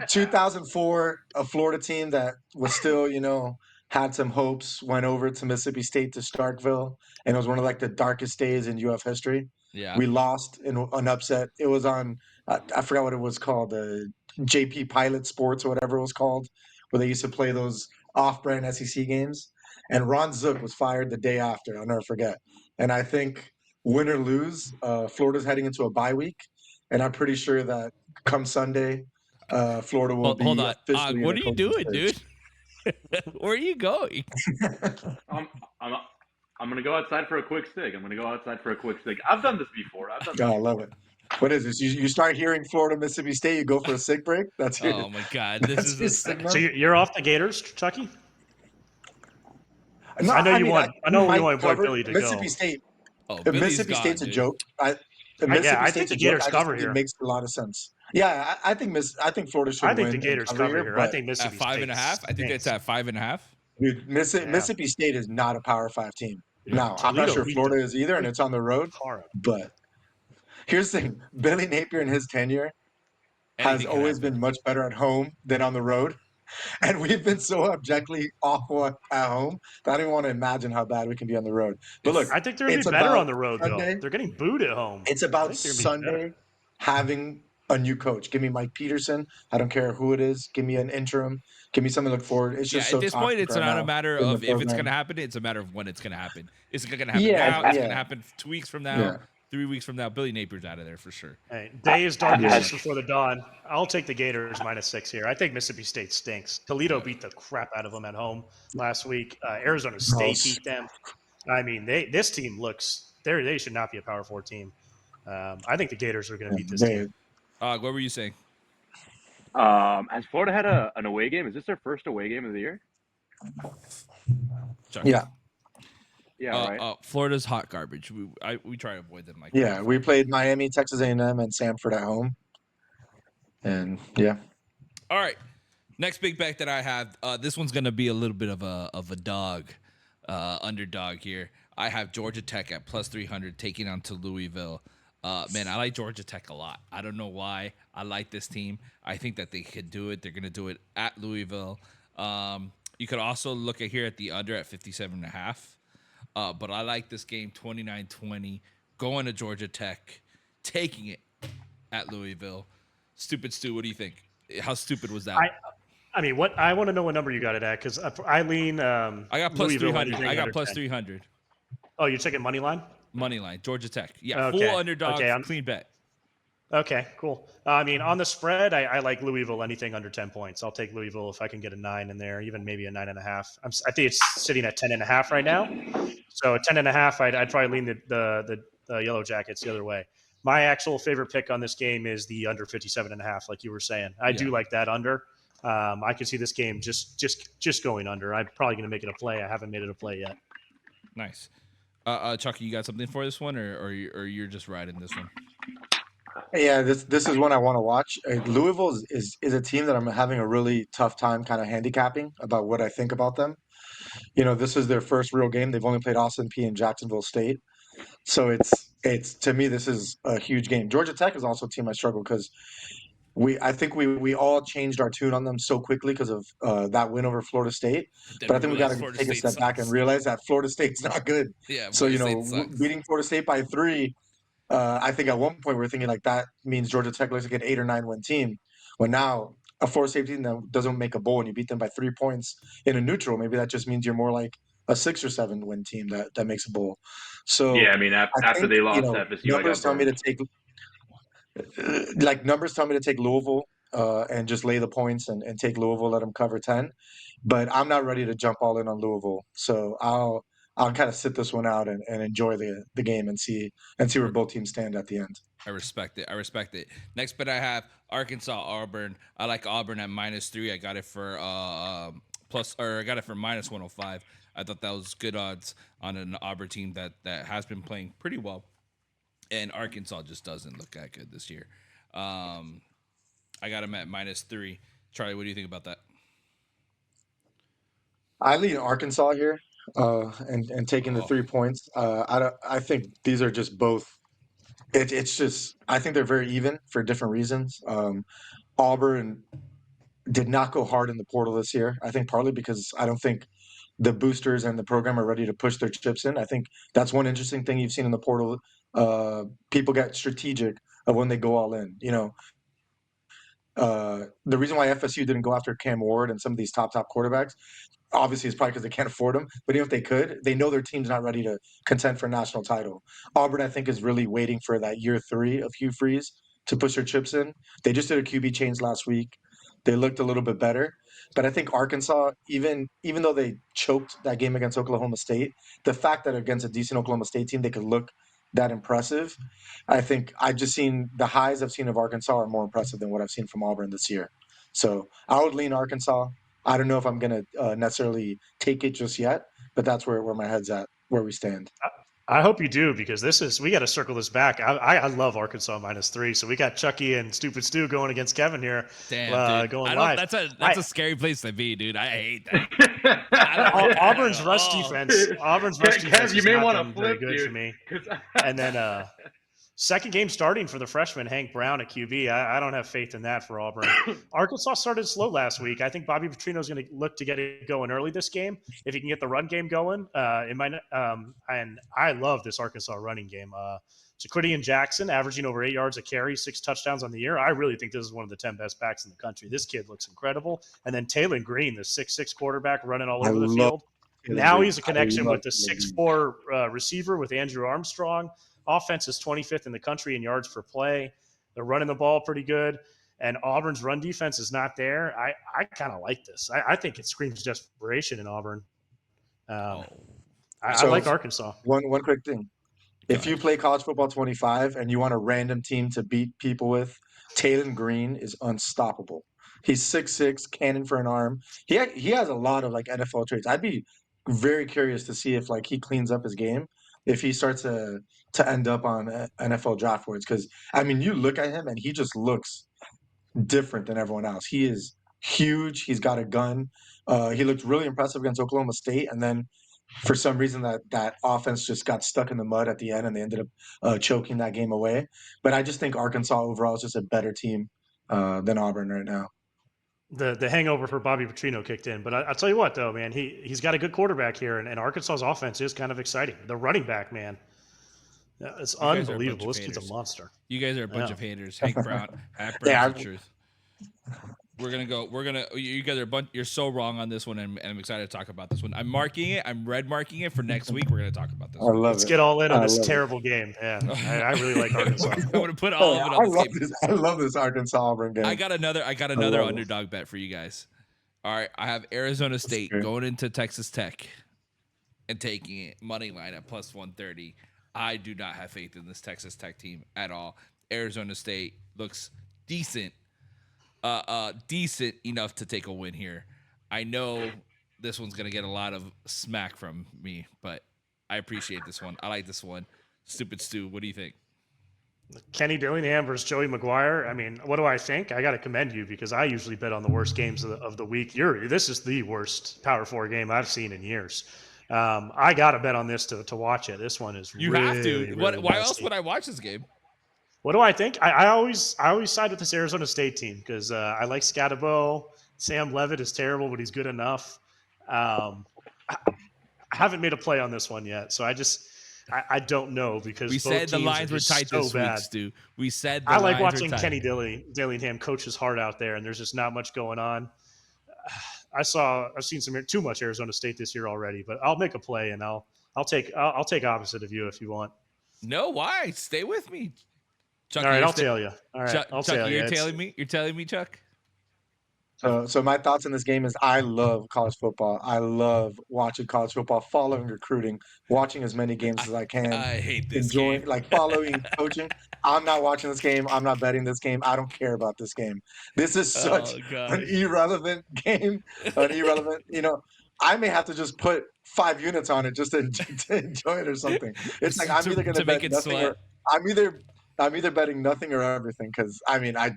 2004, a Florida team that was still had some hopes, went over to Mississippi State to Starkville, and it was one of the darkest days in UF history. Yeah, we lost in an upset. It was on I forgot what it was called, the JP Pilot Sports or whatever it was called, where they used to play those off-brand SEC games. And Ron Zook was fired the day after. I'll never forget. And I think win or lose, Florida's heading into a bye week, and I'm pretty sure that come Sunday, Florida will be. Hold on, officially what are you doing, dude? Where are you going? I'm I'm gonna go outside for a quick sig. I've done this before. Oh, I love it. What is this? You start hearing Florida, Mississippi State, you go for a sick break. That's your Oh my God, this that's is your a signal. So you're off the Gators, Chucky? No, I know you mean, want. I we know you might want cover Billy to go. Mississippi State. oh Billy's Mississippi gone, State's a dude. joke. Yeah, Mississippi I think State's a the joke. Gators I just cover think it here. makes a lot of sense. Yeah, I think I think Florida should I think the win and Gators cover cover here, here. I but think At Mississippi 5.5, State I think it's stinks. at 5.5. dude, Yeah. Mississippi State is not a Power 5 team. Yeah. Now, I'm not Toledo sure beat the Florida is either, and it's on the road. tar up. But here's the thing: Billy Napier in his tenure has Anything can always happen. been much better at home than on the road. And we've been so objectively awful at home that I don't even want to imagine how bad we can be on the road. But look, It's I think they're gonna it's be better about on the road though. Sunday. They're getting booed at home. It's I about think they're gonna be better. Sunday having a new coach. Give me Mike Peterson. I don't care who it is. Give me an interim. Give me something to look forward. It's Yeah, just at so this point, toxic it's right not a now matter in the of if it's going program. to happen. It's a matter of when it's going to happen. Is it going to happen Yeah, now? It's going yeah, to happen 2 weeks from now, yeah. 3 weeks from now. Billy Napier's out of there for sure. Hey, day is darkest Yeah. just before the dawn. I'll take the Gators -6 here. I think Mississippi State stinks. Toledo beat the crap out of them at home last week. Arizona State beat them. I mean, this team looks they should not be a Power 4 team. I think the Gators are going to beat this team. What were you saying? Has Florida had an away game? Is this their first away game of the year? Chucky? Yeah, Yeah, right. Florida's hot garbage. We try to avoid them like yeah. that. We played Miami, Texas A&M, and Sanford at home, and yeah. All right. Next big bet that I have. This one's going to be a little bit of a dog, underdog here. I have Georgia Tech at plus 300 taking on to Louisville. Man, I like Georgia Tech a lot. I don't know why. I like this team. I think that they could do it. They're going to do it at Louisville. You could also look at here at the under at 57.5. But I like this game 29-20, going to Georgia Tech, taking it at Louisville. Stupid Stu, what do you think? How stupid was that? I mean, what I want to know what number you got it at because I lean. I got plus Louisville 300. anything I got under plus 10. 300. Oh, you're checking money line? Money line, Georgia Tech. Yeah, Okay. full underdog, Okay, clean bet. Okay, cool. I mean, on the spread, I like Louisville anything under 10 points. I'll take Louisville if I can get a 9 in there, even maybe a 9.5. I think it's sitting at 10.5 right now. So at 10.5, I'd probably lean the Yellow Jackets the other way. My actual favorite pick on this game is the under 57.5, like you were saying. I do like that under. I could see this game just going under. I'm probably going to make it a play. I haven't made it a play yet. Nice. Chucky, you got something for this one, or you're just riding this one? Yeah, this is one I want to watch. Louisville is a team that I'm having a really tough time kind of handicapping about what I think about them. You know, this is their first real game. They've only played Austin P and Jacksonville State, so it's to me this is a huge game. Georgia Tech is also a team I struggle because I think we all changed our tune on them so quickly because of that win over Florida State. Then But I we think we got realized to Florida take a State step back and sucks. realize that Florida State's not good. Yeah, So Florida State sucks. beating Florida State by 3. I think at one point we were thinking like that means Georgia Tech looks like an 8 or 9 win team. When now a 4 team that doesn't make a bowl and you beat them by 3 points in a neutral, maybe that just means you're more like a 6 or 7 win team that makes a bowl. So Yeah, I mean, I after think they lost to FSU, I numbers got tell me to burned. take numbers tell me to take Louisville and just lay the points and take Louisville, let them cover 10. But I'm not ready to jump all in on Louisville, so I'll kind of sit this one out and enjoy the game and see where both teams stand at the end. I respect it. Next bet I have Arkansas Auburn. I like Auburn at -3. I got it for I got it for -105. I thought that was good odds on an Auburn team that has been playing pretty well, and Arkansas just doesn't look that good this year. I got them at -3. Charlie, what do you think about that? I lean Arkansas here, and taking the 3 points. I think these are just both. It's just I think they're very even for different reasons. Auburn did not go hard in the portal this year. I think partly because I don't think the boosters and the program are ready to push their chips in. I think that's one interesting thing you've seen in the portal. People get strategic of when they go all in. The reason why FSU didn't go after Cam Ward and some of these top quarterbacks, obviously, it's probably because they can't afford them. But even if they could, they know their team's not ready to contend for a national title. Auburn, I think, is really waiting for that year 3 of Hugh Freeze to push their chips in. They just did a QB change last week. They looked a little bit better. But I think Arkansas, even though they choked that game against Oklahoma State, the fact that against a decent Oklahoma State team they could look that impressive, I think I've just seen the highs I've seen of Arkansas are more impressive than what I've seen from Auburn this year. So I would lean Arkansas. I don't know if I'm going to necessarily take it just yet, but that's where my head's at, where we stand. I hope you do, because we got to circle this back. I love Arkansas -3, so we got Chucky and Stupid Stu going against Kevin here. Damn, dude. Going I don't. live. That's a scary place to be, dude. I hate that. Auburn's rush defense. Auburn's rush defense. You may want to flip, very good dude, for me. And then second game starting for the freshman Hank Brown at QB. I don't have faith in that for Auburn. Arkansas started slow last week. I think Bobby Petrino's going to look to get it going early this game if he can get the run game going. And I love this Arkansas running game. Jaquidian Jackson averaging over 8 yards a carry, 6 touchdowns on the year. I really think this is one of the 10 best backs in the country. This kid looks incredible. And then Taylor Green, the 6'6" quarterback running all over the field. Now he's a connection with the 6'4" receiver with Andrew Armstrong. Offense is 25th in the country in yards per play. They're running the ball pretty good. And Auburn's run defense is not there. I kind of like this. I think it screams desperation in Auburn. I like Arkansas. One quick thing. If you play college football 25 and you want a random team to beat people with, Taylor Green is unstoppable. He's 6'6", cannon for an arm. He has a lot of like NFL traits. I'd be very curious to see if like he cleans up his game, if he starts to end up on NFL draft boards. Because I mean, you look at him and he just looks different than everyone else. He is huge. He's got a gun. He looked really impressive against Oklahoma State, and then for some reason that offense just got stuck in the mud at the end, and they ended up choking that game away. But I just think Arkansas overall is just a better team than Auburn right now. The hangover for Bobby Petrino kicked in. But I'll tell you what, though, man, he's got a good quarterback here, and Arkansas's offense is kind of exciting. The running back, man, it's unbelievable. This kid's a monster. You guys are a bunch of haters. Hank Brown, the truth. You guys are a bunch. You're so wrong on this one, and I'm excited to talk about this one. I'm marking it. I'm red marking it for next week. We're gonna talk about this. Let's get all in on this terrible game. Yeah, I really like Arkansas. I'm gonna put all of it on this game. I love this Arkansas Auburn game. I got another underdog bet for you guys. All right, I have Arizona State going into Texas Tech and taking it money line at plus 130. I do not have faith in this Texas Tech team at all. Arizona State looks decent. Decent enough to take a win here. I know this one's going to get a lot of smack from me, but I appreciate this one. I like this one. Stupid Stu, what do you think? Kenny Dillingham versus Joey McGuire. I mean, what do I think? I got to commend you, because I usually bet on the worst games of the week. This is the worst Power 4 game I've seen in years. I got to bet on this to watch it. This one is you really, have to. Really why nasty. else would I watch this game? What do I think? I always side with this Arizona State team, because I like Scatterbo. Sam Levitt is terrible, but he's good enough. I haven't made a play on this one yet, so I don't know, because we both said the teams lines are were just tight so this bad. week, Stu. We said the I like lines watching were tight. Kenny Dillingham coach his heart out there, and there's just not much going on. I've seen too much Arizona State this year already, but I'll make a play, and I'll take opposite of you if you want. No, why? Stay with me. Chuck, All right, I'll tell you. All right, Chuck, I'll tell you. You're telling me, Chuck? So my thoughts on this game is I love college football. I love watching college football, following recruiting, watching as many games as I can. I hate this enjoying, game. like following coaching. I'm not watching this game. I'm not betting this game. I don't care about this game. This is such an irrelevant game. I may have to just put 5 units on it just to enjoy it or something. It's like I'm either going to bet nothing or I'm either betting nothing or everything, because I mean I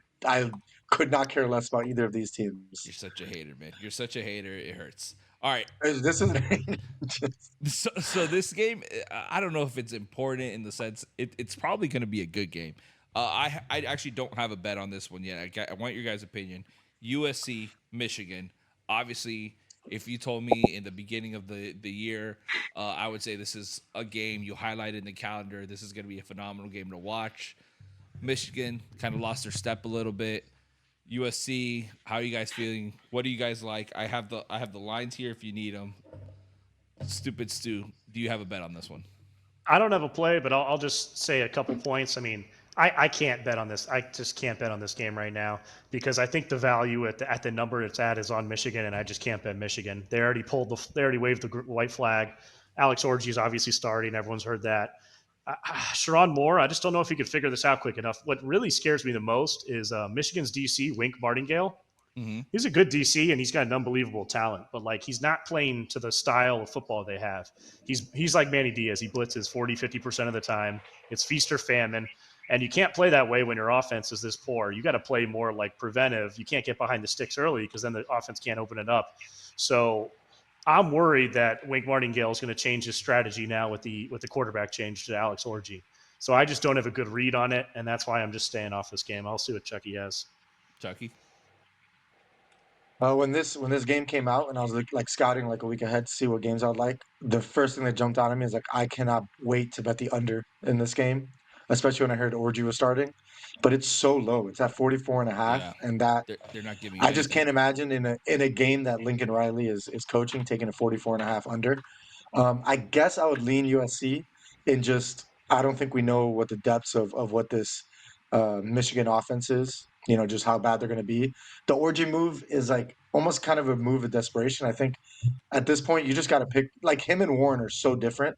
could not care less about either of these teams. You're such a hater, man. You're such a hater. It hurts. All right. This is so this game, I don't know if it's important in the sense it's probably going to be a good game. I actually don't have a bet on this one yet. I want your guys' opinion. USC, Michigan. Obviously, if you told me in the beginning of the year, I would say this is a game you highlighted in the calendar. This is going to be a phenomenal game to watch. Michigan kind of lost their step a little bit. USC, how are you guys feeling? What do you guys like? I have the lines here if you need them. Stupid Stu, do you have a bet on this one? I don't have a play, but I'll just say a couple points. I mean, I can't bet on this. I just can't bet on this game right now because I think the value at the number it's at is on Michigan, and I just can't bet Michigan. They already waved the white flag. Alex Orji is obviously starting. Everyone's heard that. Sharon Moore, I just don't know if he could figure this out quick enough. What really scares me the most is Michigan's DC, Wink Martingale. Mm-hmm. He's a good DC and he's got an unbelievable talent, but like he's not playing to the style of football they have. He's like Manny Diaz. He blitzes 40-50% of the time. It's feast or famine. And you can't play that way when your offense is this poor. You got to play more like preventive. You can't get behind the sticks early because then the offense can't open it up. So I'm worried that Wink Martingale is going to change his strategy now with the quarterback change to Alex Orji. So I just don't have a good read on it, and that's why I'm just staying off this game. I'll see what Chucky has. Chucky. When this game came out and I was like scouting like a week ahead to see what games I'd like, the first thing that jumped out at me is like I cannot wait to bet the under in this game, especially when I heard Orgy was starting. But it's so low. It's at 44.5, Yeah. and that They're not giving you I just anything. can't imagine in a game that Lincoln Riley is coaching taking a 44.5 under. I guess I would lean USC in just I don't think we know what the depths of what this Michigan offense is. You know, just how bad they're going to be. The Orgy move is like almost kind of a move of desperation. I think at this point you just got to pick. Like him and Warren are so different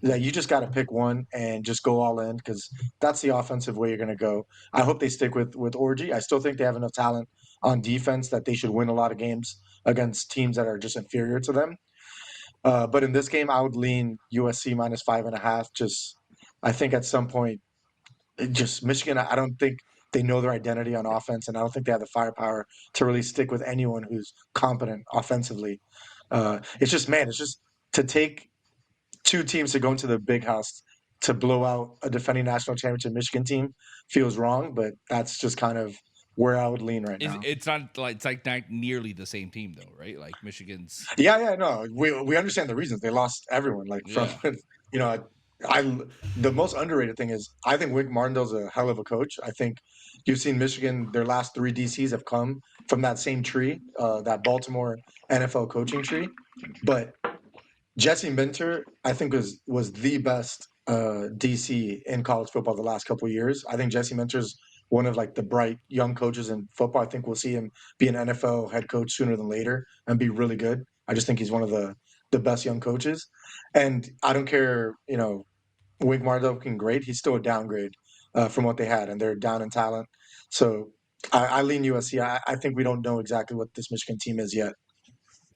that you just got to pick one and just go all in because that's the offensive way you're going to go. I hope they stick with Orgy. I still think they have enough talent on defense that they should win a lot of games against teams that are just inferior to them. But in this game, I would lean USC minus 5.5. Just, I think at some point, just Michigan. I don't think they know their identity on offense, and I don't think they have the firepower to really stick with anyone who's competent offensively. It's just, man, it's just to take two teams to go into the big house to blow out a defending national championship Michigan team feels wrong, but that's just kind of where I would lean right now. It's not like it's like not nearly the same team though, right? Like Michigan's. Yeah, no, we understand the reasons they lost everyone. Like from, Yeah. you know, I the most underrated thing is I think Wink Martindale's a hell of a coach. I think you've seen Michigan; their last three DCs have come from that same tree, that Baltimore NFL coaching tree. But Jesse Minter, I think, was the best DC in college football the last couple of years. I think Jesse Minter's one of like the bright young coaches in football. I think we'll see him be an NFL head coach sooner than later and be really good. I just think he's one of the best young coaches. And I don't care, Wink Martindale looking great. He's still a downgrade from what they had, and they're down in talent. So I lean USC. I think we don't know exactly what this Michigan team is yet.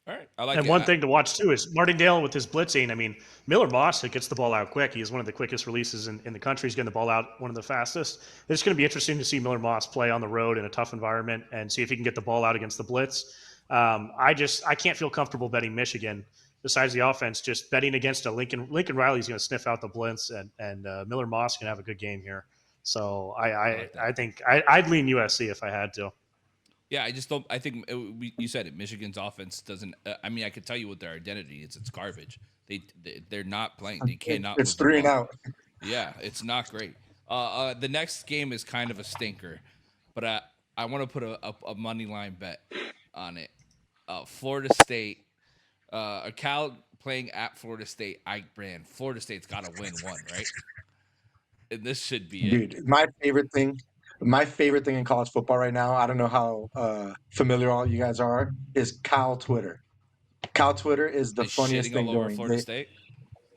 All right. I like And it. one thing to watch too is Martindale with his blitzing. I mean, Miller Moss gets the ball out quick. He is one of the quickest releases in the country. He's getting the ball out one of the fastest. It's going to be interesting to see Miller Moss play on the road in a tough environment and see if he can get the ball out against the blitz. I can't feel comfortable betting Michigan. Besides the offense, just betting against a Lincoln Riley's going to sniff out the blitz, and Miller Moss can have a good game here. So I think I'd lean USC if I had to. Yeah, I just don't. I think you said it. Michigan's offense doesn't. I mean, I could tell you what their identity is. It's garbage. They're not playing. They cannot. It's move the 3 and ball. out. Yeah, it's not great. The next game is kind of a stinker, but I want to put a money line bet on it. Florida State, Cal playing at Florida State. Florida State's got to win one, right? And this should be it. Dude, my favorite thing in college football right now, I don't know how familiar all you guys are, is Cal Twitter. Cal Twitter is the They funniest shitting all thing over going. Florida State.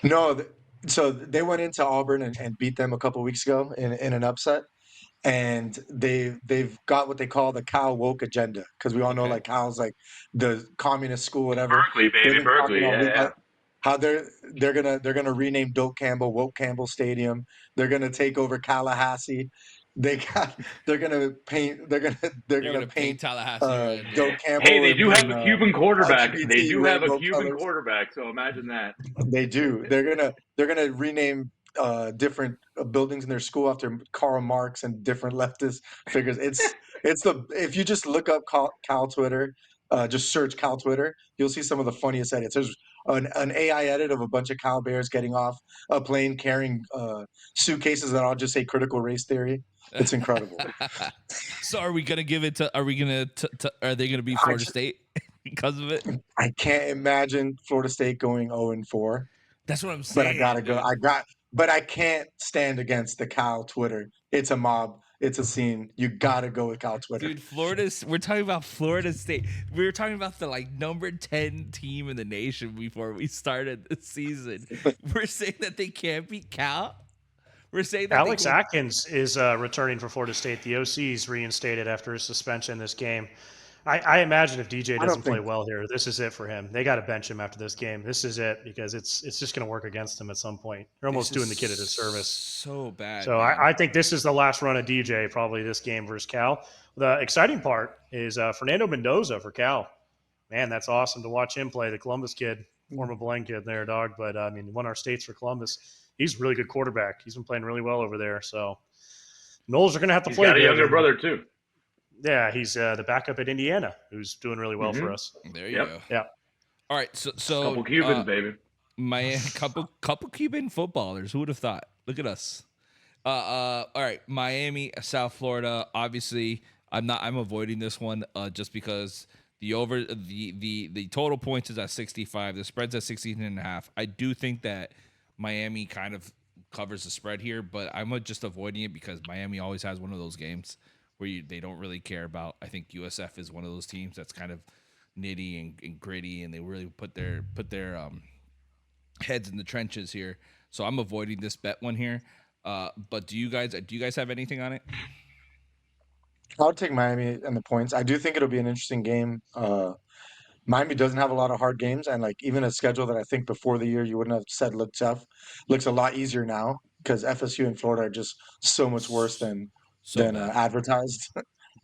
No, so they went into Auburn and beat them a couple weeks ago in an upset, and they've got what they call the Cal woke agenda because we all know Okay. like Cal's like the communist school, whatever. Berkeley, They've baby, been talking Berkeley. all Yeah, week yeah. about how they're gonna rename Doak Campbell Woke Campbell Stadium. They're gonna take over Tallahassee. They're gonna paint You're gonna paint Tallahassee red. Doak Hey, Campbell they do have in a Cuban quarterback. They LGBT do have a rainbow Cuban colors. quarterback. So imagine that. They do. They're gonna rename different buildings in their school after Karl Marx and different leftist figures. It's the if you just look up Cal Twitter, just search Cal Twitter, you'll see some of the funniest edits. There's an AI edit of a bunch of Cal Bears getting off a plane carrying suitcases that all just say critical race theory. It's incredible. So are we gonna give it to? Are we gonna? Are they gonna be Florida State because of it? I can't imagine Florida State going 0-4. That's what I'm But I saying, gotta go. dude. but I can't stand against the Cal Twitter. It's a mob. It's a scene. You gotta go with Cal Twitter. Dude, we're talking about Florida State. We were talking about the number 10 team in the nation before we started the season. We're saying that they can't beat Cal. We're saying that Alex they can. Atkins is returning for Florida State. The OC's reinstated after his suspension this game. I imagine if DJ I don't doesn't play think well here, this is it for him. They got to bench him after this game. This is it because it's just going to work against him at some point. They're almost doing the kid a disservice. So bad. So I think this is the last run of DJ, probably this game versus Cal. The exciting part is Fernando Mendoza for Cal. Man, that's awesome to watch him play. The Columbus kid, former Belen kid there, dog. But I mean, won our states for Columbus. He's a really good quarterback. He's been playing really well over there. So Knowles are going to have to He's play. got a good. younger brother too. Yeah, he's the backup at Indiana, who's doing really well for us. There you Yep. go. Yeah. All right. So Couple Cubans, baby. My couple Cuban footballers. Who would have thought? Look at us. All right. Miami, South Florida. Obviously, I'm avoiding this one just because the total points is at 65. The spread's at 16.5. I do think that Miami kind of covers the spread here, but I'm just avoiding it because Miami always has one of those games where they don't really care about. I think USF is one of those teams that's kind of nitty and gritty, and they really put their heads in the trenches here. So I'm avoiding this bet one here. But do you guys have anything on it? I'll take Miami and the points. I do think it'll be an interesting game. Miami doesn't have a lot of hard games, and even a schedule that I think before the year you wouldn't have said looked tough, looks a lot easier now because FSU and Florida are just so much worse than So bad. advertised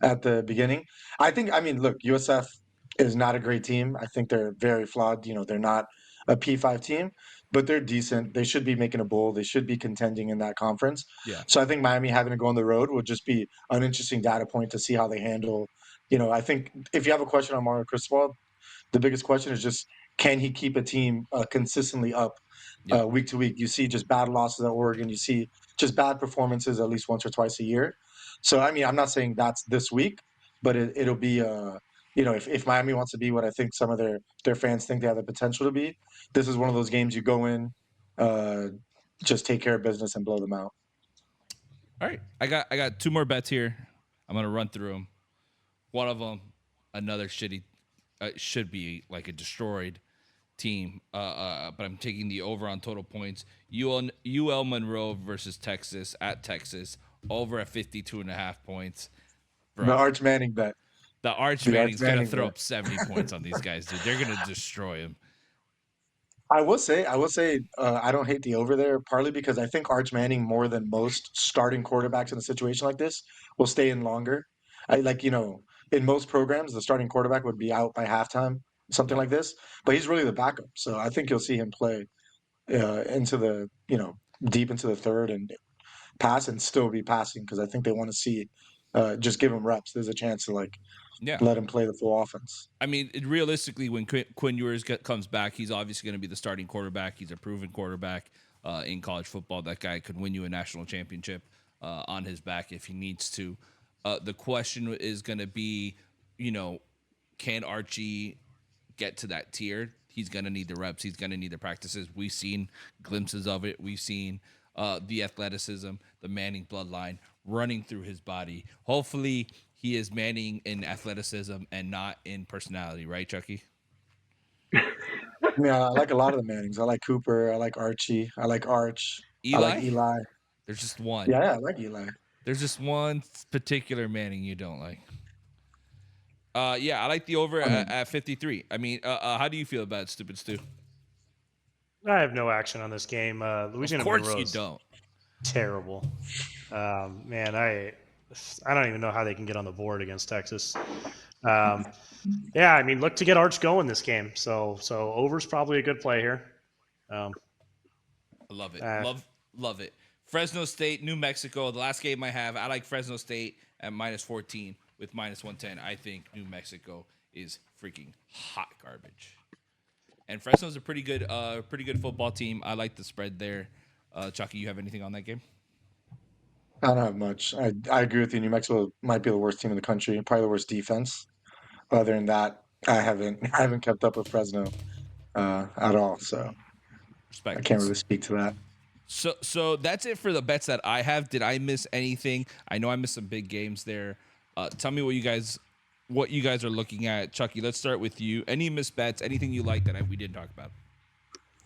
at the beginning. I mean, look, USF is not a great team. I think they're very flawed. They're not a P5 team, but they're decent. They should be making a bowl. They should be contending in that conference. Yeah. So I think Miami having to go on the road would just be an interesting data point to see how they handle. I think if you have a question on Mario Cristobal, the biggest question is just can he keep a team consistently up Yep. week to week? You see just bad losses at Oregon. You see just bad performances at least once or twice a year. So I mean, I'm not saying that's this week, but it'll be if Miami wants to be what I think some of their fans think they have the potential to be, this is one of those games you go in, just take care of business and blow them out. All right. I got two more bets here. I'm gonna run through them. One of them, another shitty, should be like a destroyed team. But I'm taking the over on total points. UL Monroe versus Texas at Texas, over at 52.5 points. Bro, The Arch Manning bet. the Arch the Manning's Arch gonna Manning throw bet. up 70 points on these guys, dude. They're gonna destroy him. I will say, I don't hate the over there, partly because I think Arch Manning, more than most starting quarterbacks in a situation like this, will stay in longer. In most programs, the starting quarterback would be out by halftime, something Yep. like this, but he's really the backup. So I think you'll see him play into deep into the third and pass and still be passing because I think they want to see, just give him reps. There's a chance to Yeah. let him play the full offense. I mean, realistically, when Quinn Ewers comes back, he's obviously going to be the starting quarterback. He's a proven quarterback in college football. That guy could win you a national championship on his back if he needs to. The question is going to be, can Archie get to that tier? He's going to need the reps. He's going to need the practices. We've seen glimpses of it. We've seen the athleticism, the Manning bloodline running through his body. Hopefully, he is Manning in athleticism and not in personality, right, Chucky? I mean, I like a lot of the Mannings. I like Cooper. I like Archie. I like Arch. I like Eli? Eli. There's just one. Yeah, I like Eli. There's just one particular Manning you don't like. Yeah, I like the over I mean, at 53. I mean, how do you feel about it, Stupid Stu? I have no action on this game. Of Louisiana course you Monroe's don't. terrible. Man, I don't even know how they can get on the board against Texas. Yeah, I mean, look to get Arch going this game. So over's probably a good play here. I love it. Love it. Fresno State, New Mexico. The last game I like Fresno State at minus 14 with minus 110. I think New Mexico is freaking hot garbage. And Fresno's a pretty good football team. I like the spread there. Chucky, you have anything on that game? I don't have much. I agree with you. New Mexico might be the worst team in the country, probably the worst defense. Other than that, I haven't kept up with Fresno at all, so I Respect. can't really speak to that. So that's it for the bets that I have. Did I miss anything? I know I missed some big games there. Tell me what you guys are looking at. Chucky, let's start with you. Any missed bets? Anything you like that we didn't talk about?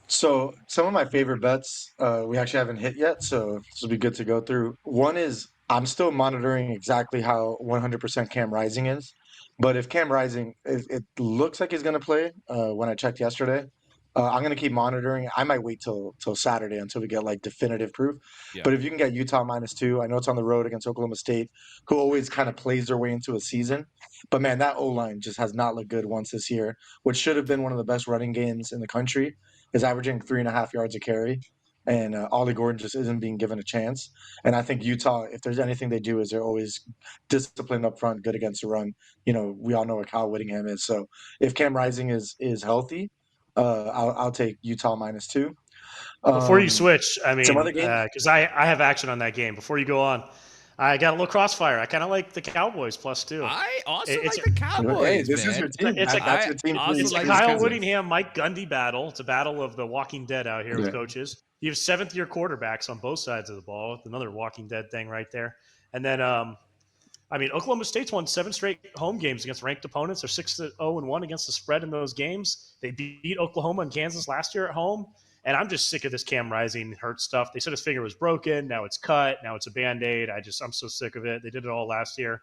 So some of my favorite bets we actually haven't hit yet, so this will be good to go through. One is I'm still monitoring exactly how 100% Cam Rising is, but if Cam Rising, it looks like he's going to play when I checked yesterday. I'm going to keep monitoring. I might wait till Saturday until we get like definitive proof. Yeah. But if you can get Utah -2, I know it's on the road against Oklahoma State, who always kind of plays their way into a season. But man, that O line just has not looked good once this year, which should have been one of the best running games in the country is averaging 3.5 yards a carry, and Ollie Gordon just isn't being given a chance. And I think Utah, if there's anything they do, is they're always disciplined up front, good against the run. We all know what Kyle Whittingham is. So if Cam Rising is healthy, I'll take Utah -2. Before you Um, switch, I some mean, other games. because I have action on that game. Before you go on, I got a little crossfire. I kind of like the Cowboys +2. I also It's like the Hey, Cowboys, this is your man. team. it's a That's I your team for also these, it's a for like these the Kyle cousins. Cowboys. Whittingham, Mike Gundy battle. It's a battle of the Walking Dead out here with Yeah. coaches. You have seventh-year quarterbacks on both sides of the ball. Another Walking Dead thing right there. And then, I mean, Oklahoma State's won 7 straight home games against ranked opponents. They're 6-0-1 against the spread in those games. They beat Oklahoma and Kansas last year at home. And I'm just sick of this Cam Rising hurt stuff. They said his finger was broken. Now it's cut. Now it's a Band-Aid. I'm so sick of it. They did it all last year.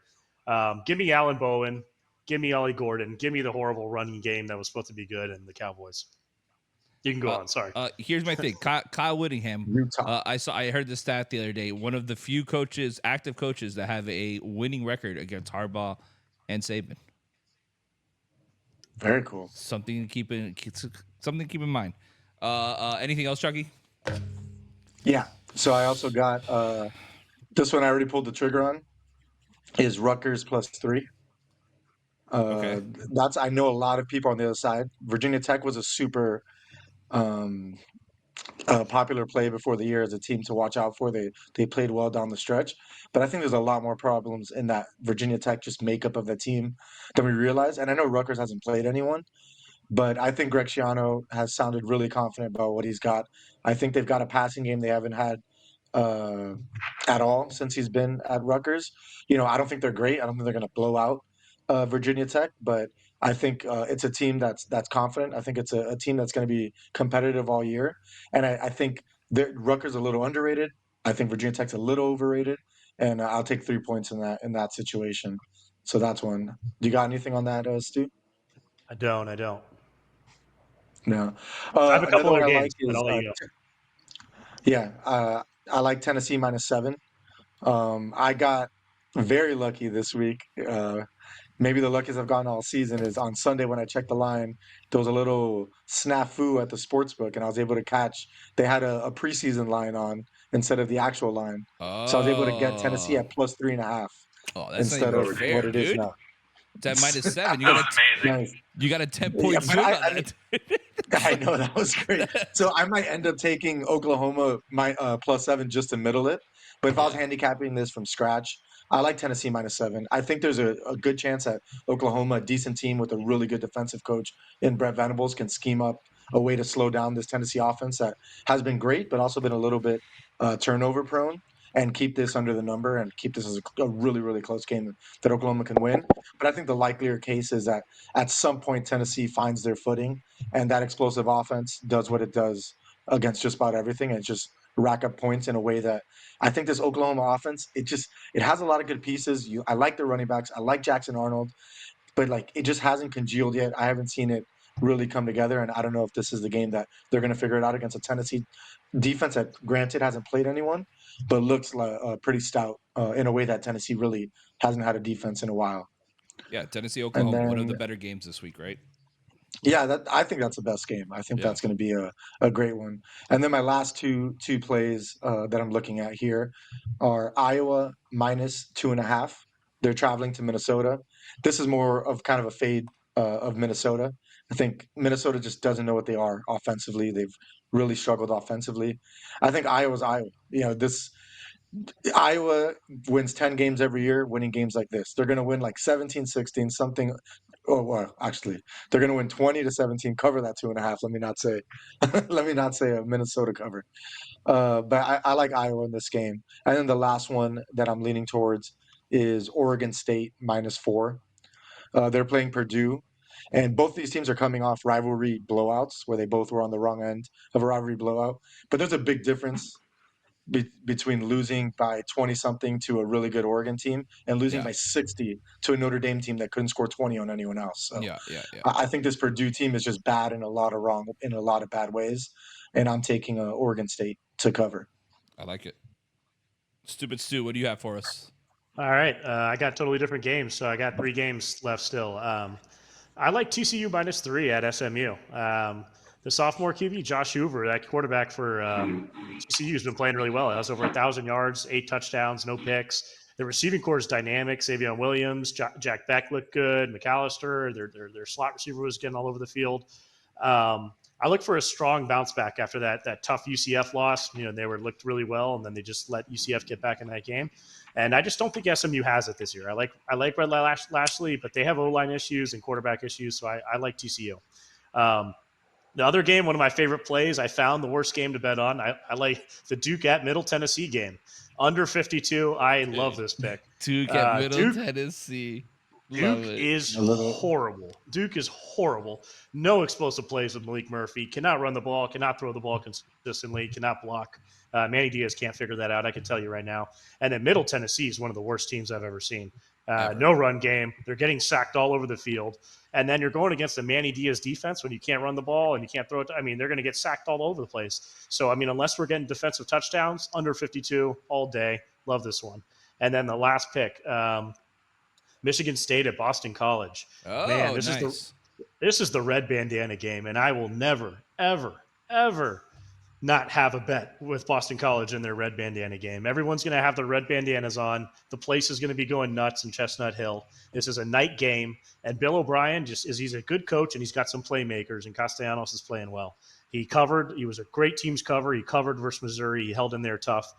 Give me Allen Bowen. Give me Ollie Gordon. Give me the horrible running game that was supposed to be good and the Cowboys. You can go on. Sorry. Here's my thing. Kyle Whittingham. Utah. I heard the stat the other day. One of the few active coaches that have a winning record against Harbaugh and Saban. Very cool. Something to keep in mind. Anything else, Chucky? Yeah. So I also got this one I already pulled the trigger on is Rutgers +3. Okay. That's I know a lot of people on the other side. Virginia Tech was a super um, popular play before the year as a team to watch out for. They played well down the stretch, but I think there's a lot more problems in that Virginia Tech just makeup of the team than we realize. And I know Rutgers hasn't played anyone, but I think Greg Schiano has sounded really confident about what he's got. I think they've got a passing game they haven't had uh, at all since he's been at Rutgers. I don't think they're great. I don't think they're going to blow out Virginia Tech, but I think it's a team that's confident. I think it's a team that's going to be competitive all year, and I think Rutgers a little underrated. I think Virginia Tech's a little overrated, and I'll take 3 points in that situation. So that's one. Do you got anything on that, Stu? I don't. No. I have a couple Another one other I like games, but is I'll let you go. yeah. I like Tennessee -7. I got very lucky this week. Maybe the luckiest I've gotten all season is on Sunday when I checked the line. There was a little snafu at the sports book, and I was able to catch. They had a preseason line on instead of the actual line, so I was able to get Tennessee Oh. at +3.5 That's not instead even of fair, what it is dude. now. It's at -7. That was amazing. Nice. You got a 10 Yeah, point but swing I, on I mean, that. I know that was great. So I might end up taking Oklahoma my +7 just to middle it. But if I was Yeah. handicapping this from scratch, I like Tennessee -7. I think there's a good chance that Oklahoma, a decent team with a really good defensive coach in Brett Venables, can scheme up a way to slow down this Tennessee offense that has been great, but also been a little bit turnover prone, and keep this under the number and keep this as a really, really close game that Oklahoma can win. But I think the likelier case is that at some point Tennessee finds their footing and that explosive offense does what it does against just about everything and just rack up points in a way that I think this Oklahoma offense it has a lot of good pieces. I like the running backs. I like Jackson Arnold, but like it just hasn't congealed yet. I haven't seen it really come together, and I don't know if this is the game that they're going to figure it out against a Tennessee defense that, granted, hasn't played anyone, but looks like pretty stout in a way that Tennessee really hasn't had a defense in a while. Yeah, Tennessee, And Oklahoma, one of the then better games this week, right? yeah, I think that's the best game. I think Yeah. that's going to be a great one. And then my last two plays that I'm looking at here are Iowa -2.5. They're traveling to Minnesota. This is more of kind of a fade of Minnesota. I think Minnesota just doesn't know what they are offensively. They've really struggled offensively. I think Iowa's Iowa. This Iowa wins 10 games every year, winning games like this. They're going to win like 17-16, something Oh well, actually, they're going to win 20-17. Cover that 2.5. Let me not say, let me not say a Minnesota cover. But I like Iowa in this game. And then the last one that I'm leaning towards is Oregon State -4. They're playing Purdue, and both these teams are coming off rivalry blowouts where they both were on the wrong end of a rivalry blowout. But there's a big difference between losing by 20 something to a really good Oregon team and losing Yeah. by 60 to a Notre Dame team that couldn't score 20 on anyone else. So Yeah. Yeah. Yeah. I think this Purdue team is just bad in a lot of bad ways, and I'm taking Oregon State to cover. I like it. Stupid Stu, what do you have for us? All right, I got totally different games, so I got 3 games left still. I like TCU -3 at SMU. The sophomore QB, Josh Hoover, that quarterback for TCU, has been playing really well. It has over 1,000 yards, 8 touchdowns, no picks. The receiving core is dynamic. Savion Williams, Jack Beck looked good. McAllister, their slot receiver was getting all over the field. I look for a strong bounce back after that tough UCF loss. You know, they looked really well, and then they just let UCF get back in that game. And I just don't think SMU has it this year. I like Red Lashley, but they have O-line issues and quarterback issues, so I like TCU. The other game, one of my favorite plays, I found the worst game to bet on. I like the Duke at Middle Tennessee game. Under 52, I love this pick. Duke at Middle Tennessee. Love Duke it. is A little- horrible. Duke is horrible. No explosive plays with Malik Murphy. Cannot run the ball. Cannot throw the ball consistently. Cannot block. Manny Diaz can't figure that out. I can tell you right now. And then Middle Tennessee is one of the worst teams I've ever seen. No run game. They're getting sacked all over the field. And then you're going against the Manny Diaz defense when you can't run the ball and you can't throw it. I mean, they're going to get sacked all over the place. So, I mean, unless we're getting defensive touchdowns, under 52 all day. Love this one. And then the last pick, Michigan State at Boston College. Oh, Man, nice. this is the red bandana game, and I will never, ever, ever not have a bet with Boston College in their red bandana game. Everyone's going to have their red bandanas on. The place is going to be going nuts in Chestnut Hill. This is a night game, and Bill O'Brien he's a good coach, and he's got some playmakers, and Castellanos is playing well. He covered. He was a great team's cover. He covered versus Missouri. He held in there tough.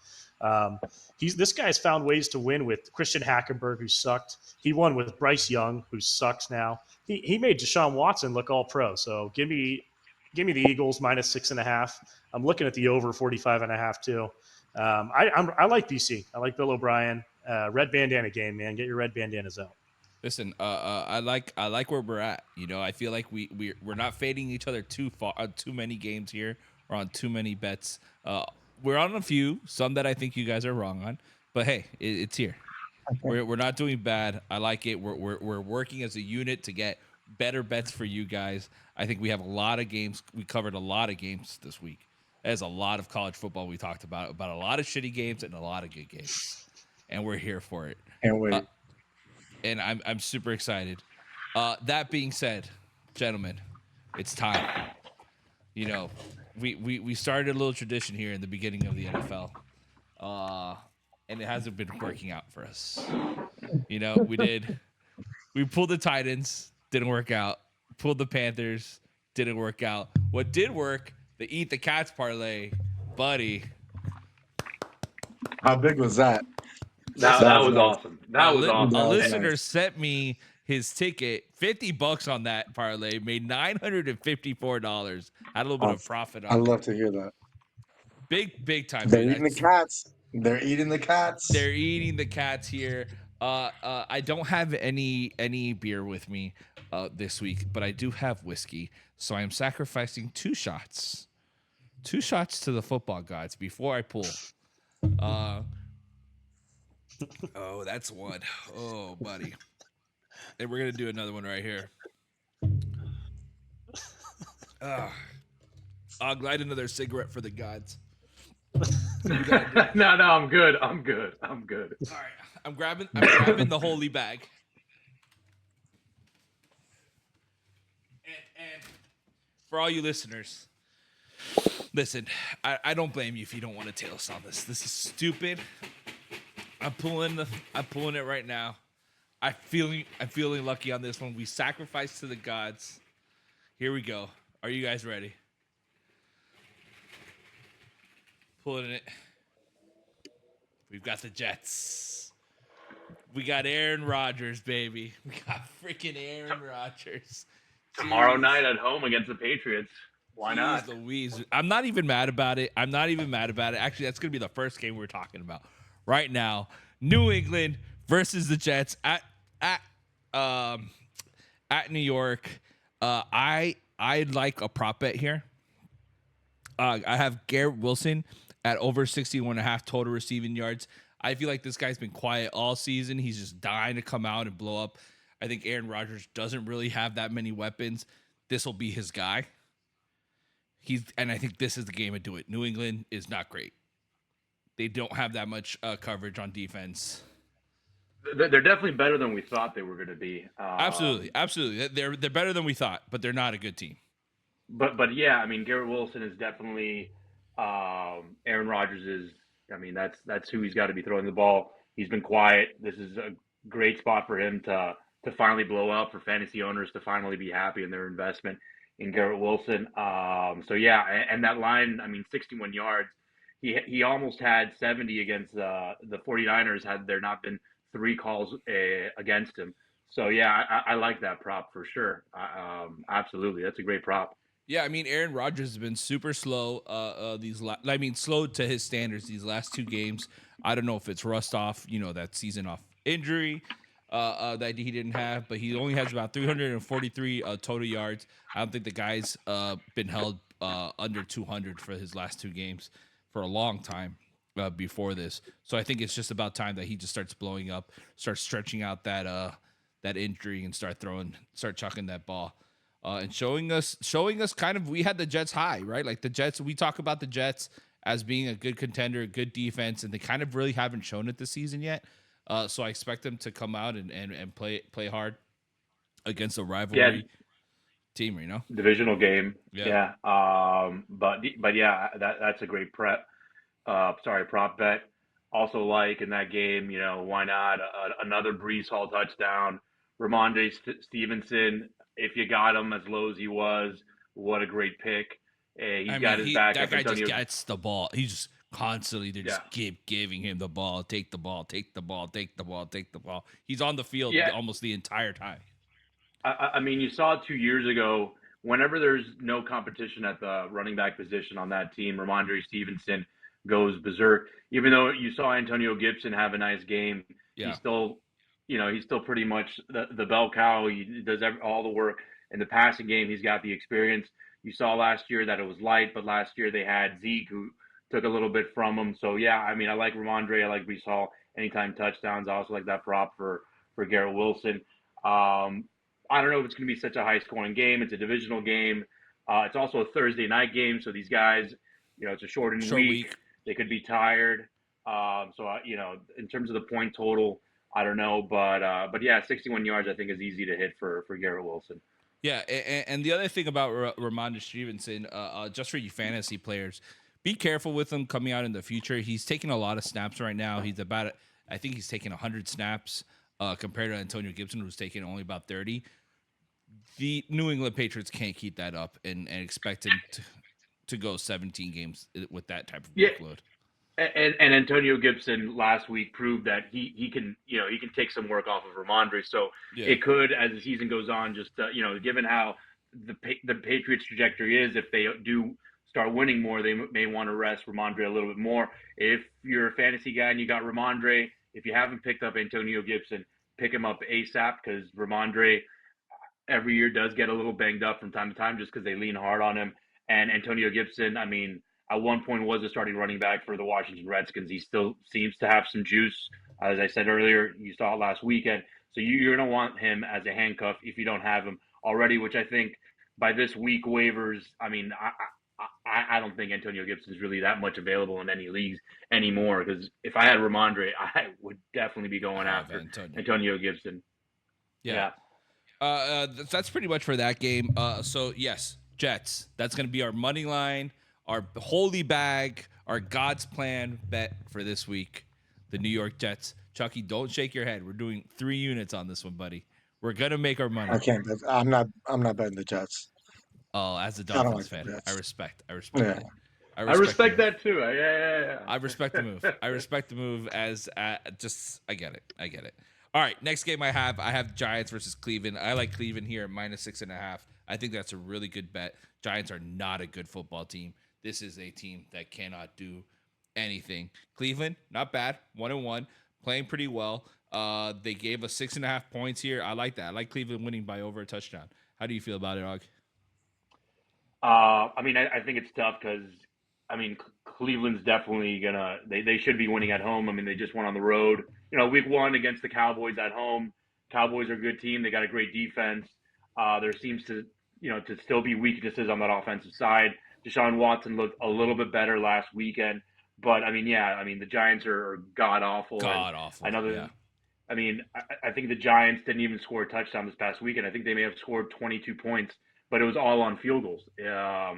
This guy's found ways to win with Christian Hackenberg, who sucked. He won with Bryce Young, who sucks now. He made Deshaun Watson look all pro. So give me the Eagles -6.5. I'm looking at the over 45.5 too. I like BC. I like Bill O'Brien. Red bandana game, man. Get your red bandanas out. Listen, I like where we're at. You know, I feel like we're not fading each other too far, too many games here, or on too many bets. We're on a few, some that I think you guys are wrong on, but hey, it's here. We're not doing bad. I like it. We're working as a unit to get better bets for you guys. I think we have a lot of games. We covered a lot of games this week. There's a lot of college football we talked about a lot of shitty games and a lot of good games, and we're here for it. Can't wait. And I'm super excited. That being said, gentlemen, it's time. You know, we started a little tradition here in the beginning of the NFL, and it hasn't been working out for us. You know, we pulled the Titans, didn't work out. Pulled the Panthers, didn't work out. What did work? The Eat the Cats parlay, buddy. How big was that? That was nice. awesome. That was awesome. A was listener nice. sent me his ticket, $50 on that parlay, made $954. Had a little bit of profit I on love it. to hear that. Big time. They're Dude. eating the cats. They're eating the cats. They're eating the cats here. I don't have any beer with me this week, but I do have whiskey, so I am sacrificing 2 shots. 2 shots to the football gods before I pull. Oh, that's one. Oh, buddy. And we're gonna do another one right here. I'll light another cigarette for the gods. No, I'm good. I'm good. All right, I'm grabbing the holy bag. And for all you listeners, listen, I don't blame you if you don't want to tail us on this. This is stupid. I'm pulling it right now. I'm feeling lucky on this one. We sacrifice to the gods. Here we go. Are you guys ready? Pulling it. We've got the Jets. We got Aaron Rodgers, baby. We got freaking Aaron Rodgers. Tomorrow Jeez. night at home against the Patriots. Why Jeez not? Louise. I'm not even mad about it. Actually, that's going to be the first game we're talking about right now. New England versus the Jets at um at New York. I like a prop bet here. I have Garrett Wilson at over 61.5 total receiving yards. I feel like this guy's been quiet all season. He's just dying to come out and blow up. I think Aaron Rodgers doesn't really have that many weapons. This will be his guy. And I think this is the game to do it. New England is not great. They don't have that much coverage on defense. They're definitely better than we thought they were going to be. Absolutely. They're better than we thought, but they're not a good team. But yeah, I mean, Garrett Wilson is definitely Aaron Rodgers is. I mean, that's who he's got to be throwing the ball. He's been quiet. This is a great spot for him to finally blow up, for fantasy owners to finally be happy in their investment in Garrett Wilson. So yeah, and that line, I mean, 61 yards. He almost had 70 against the 49ers had there not been 3 calls against him. So yeah, I like that prop for sure. Absolutely, that's a great prop. Yeah, I mean, Aaron Rodgers has been super slow. Slow to his standards these last 2 games. I don't know if it's rust off, that season off injury that he didn't have, but he only has about 343 total yards. I don't think the guy's been held under 200 for his last 2 games for a long time before this. So I think it's just about time that he just starts blowing up, starts stretching out that injury, and start chucking that ball. And showing us kind of, we had the Jets high, right? Like the Jets, we talk about the Jets as being a good contender, a good defense, and they kind of really haven't shown it this season yet. So I expect them to come out and play hard against a rivalry team, Divisional game. Yeah. But yeah, that's a great prop bet. Also, like in that game, why not another Brees Hall touchdown? Ramondre Stevenson, if you got him as low as he was, what a great pick. He's got his back. That guy just gets the ball. He's just constantly, they just keep giving him the ball. Take the ball. He's on the field almost the entire time. I mean, you saw 2 years ago, whenever there's no competition at the running back position on that team, Ramondre Stevenson goes berserk. Even though you saw Antonio Gibson have a nice game, he's still pretty much the bell cow. He does all the work in the passing game. He's got the experience. You saw last year that it was light, but last year they had Zeke, who took a little bit from him. So yeah, I mean, I like Ramondre. I like Brees Hall anytime touchdowns. I also like that prop for Garrett Wilson. I don't know if it's going to be such a high-scoring game. It's a divisional game. It's also a Thursday night game, so these guys, it's a shortened week. They could be tired. In terms of the point total, I don't know, but yeah, 61 yards I think is easy to hit for Garrett Wilson. Yeah, and the other thing about Ramondre Stevenson, just for you fantasy players, be careful with him coming out in the future. He's taking a lot of snaps right now. I think he's taking 100 snaps compared to Antonio Gibson, who's taking only about 30. The New England Patriots can't keep that up and expect him to go 17 games with that type of workload. And Antonio Gibson last week proved that he can take some work off of Ramondre. So it could, as the season goes on, just given how the Patriots' trajectory is, if they do start winning more, they may want to rest Ramondre a little bit more. If you're a fantasy guy and you got Ramondre, if you haven't picked up Antonio Gibson, pick him up ASAP, because Ramondre every year does get a little banged up from time to time just because they lean hard on him. And Antonio Gibson, I mean, at one point was a starting running back for the Washington Redskins. He still seems to have some juice. As I said earlier, you saw it last weekend. So you're going to want him as a handcuff if you don't have him already, which I think by this week waivers, I mean, I don't think Antonio Gibson is really that much available in any leagues anymore, because if I had Ramondre, I would definitely be going after Antonio Gibson. Yeah. That's pretty much for that game. So, yes, Jets. That's going to be our money line, our holy bag, our God's plan bet for this week. The New York Jets. Chucky, don't shake your head. We're doing 3 units on this one, buddy. We're going to make our money. I can't. I'm not betting the Jets. Oh, as a Dolphins fan, I respect Yeah. it. I respect that too. Yeah. I respect the move. I respect the move as just I get it. All right, next game I have Giants versus Cleveland. I like Cleveland here at -6.5. I think that's a really good bet. Giants are not a good football team. This is a team that cannot do anything. Cleveland, not bad, 1-1, playing pretty well. They gave us 6.5 points here. I like that. I like Cleveland winning by over a touchdown. How do you feel about it, Og? I think it's tough because, Cleveland's definitely they should be winning at home. I mean, they just went on the road. Week 1 against the Cowboys at home. Cowboys are a good team. They got a great defense. There seems to still be weaknesses on that offensive side. Deshaun Watson looked a little bit better last weekend. But, the Giants are god-awful. God-awful, I know that, yeah. I think the Giants didn't even score a touchdown this past weekend. I think they may have scored 22 points, but it was all on field goals. I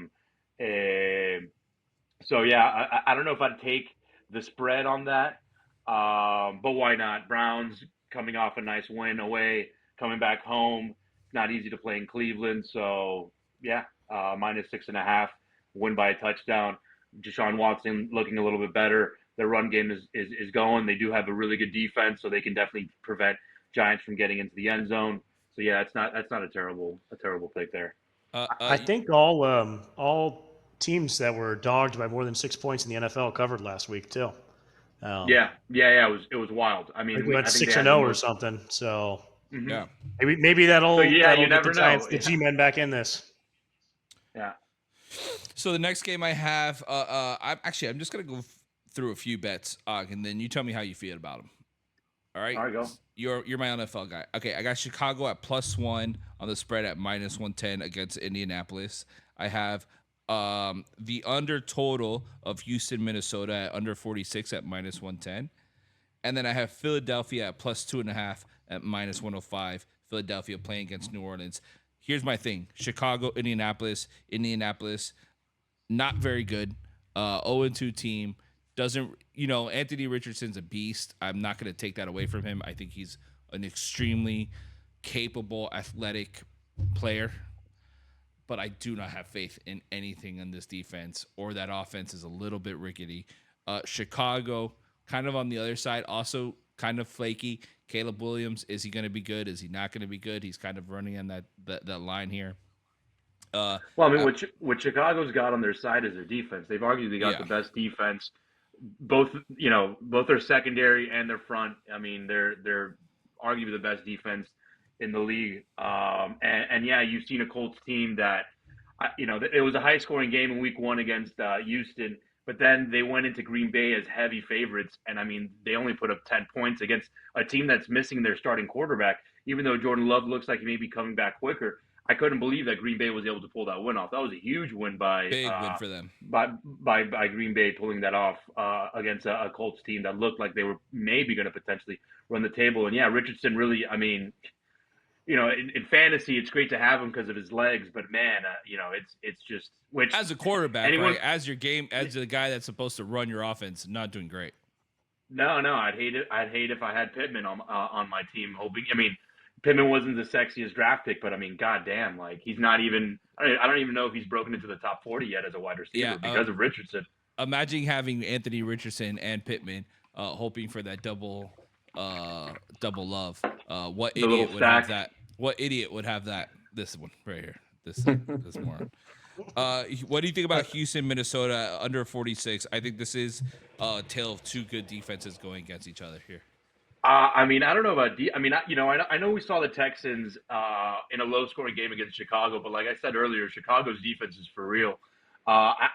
don't know if I'd take the spread on that, but why not? Browns coming off a nice win away, coming back home. It's not easy to play in Cleveland, so -6.5, win by a touchdown. Deshaun Watson looking a little bit better. Their run game is going. They do have a really good defense, so they can definitely prevent Giants from getting into the end zone. So yeah, that's not a terrible pick there. I think all teams that were dogged by more than 6 points in the NFL covered last week too. Yeah. It was wild. I mean, we went 6-0 or something. So yeah, maybe that'll you get never the Giants, know. the G-men back in this. Yeah. So the next game I have, I'm just gonna go through a few bets, and then you tell me how you feel about them. All right. All right, go. You're my NFL guy. Okay, I got Chicago at +1 on the spread at -110 against Indianapolis. I have the under total of Houston, Minnesota at under 46 at -110, and then I have Philadelphia at +2.5 at -105. Philadelphia playing against New Orleans. Here's my thing: Chicago, Indianapolis, not very good. 0-2 team. Doesn't, Anthony Richardson's a beast. I'm not going to take that away from him. I think he's an extremely capable, athletic player. But I do not have faith in anything in this defense, or that offense is a little bit rickety. Chicago, kind of on the other side, also kind of flaky. Caleb Williams, is he going to be good? Is he not going to be good? He's kind of running on that line here. What Chicago's got on their side is their defense. They've arguably got the best defense. Both their secondary and their front. I mean, they're arguably the best defense in the league. You've seen a Colts team that, it was a high-scoring game in Week 1 against Houston, but then they went into Green Bay as heavy favorites, and they only put up 10 points against a team that's missing their starting quarterback. Even though Jordan Love looks like he may be coming back quicker, I couldn't believe that Green Bay was able to pull that win off. That was a huge win big win for them by Green Bay, pulling that off against a Colts team that looked like they were maybe going to potentially run the table. And Richardson really, in fantasy, it's great to have him because of his legs, but man, it's just, which as a quarterback, right? As the guy that's supposed to run your offense, not doing great. No, I'd hate it. I'd hate if I had Pittman on my team. Pittman wasn't the sexiest draft pick, but goddamn, he's not even. I don't even know if he's broken into the top 40 yet as a wide receiver because of Richardson. Imagine having Anthony Richardson and Pittman, hoping for that double love. What idiot would have that? What idiot would have that? This one right here. This moron. What do you think about Houston, Minnesota under 46? I think this is a tale of two good defenses going against each other here. I don't know about I know we saw the Texans in a low-scoring game against Chicago, but like I said earlier, Chicago's defense is for real. I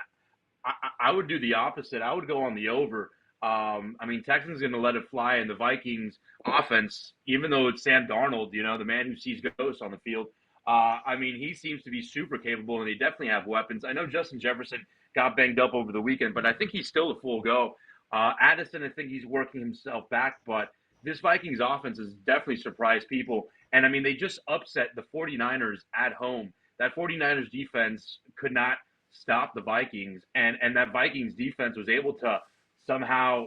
would do the opposite. I would go on the over. Texans going to let it fly, and the Vikings offense, even though it's Sam Darnold, the man who sees ghosts on the field, he seems to be super capable, and they definitely have weapons. I know Justin Jefferson got banged up over the weekend, but I think he's still a full go. Addison, I think he's working himself back, but this Vikings offense has definitely surprised people. And, they just upset the 49ers at home. That 49ers defense could not stop the Vikings. And that Vikings defense was able to somehow,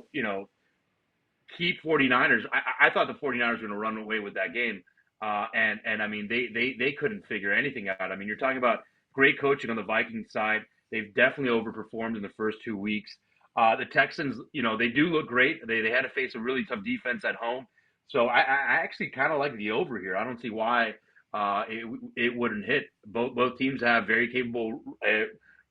keep 49ers. I thought the 49ers were going to run away with that game. They couldn't figure anything out. You're talking about great coaching on the Vikings side. They've definitely overperformed in the first 2 weeks. The Texans, they do look great. They had to face a really tough defense at home, So I actually kind of like the over here. I don't see why it wouldn't hit. Both teams have very capable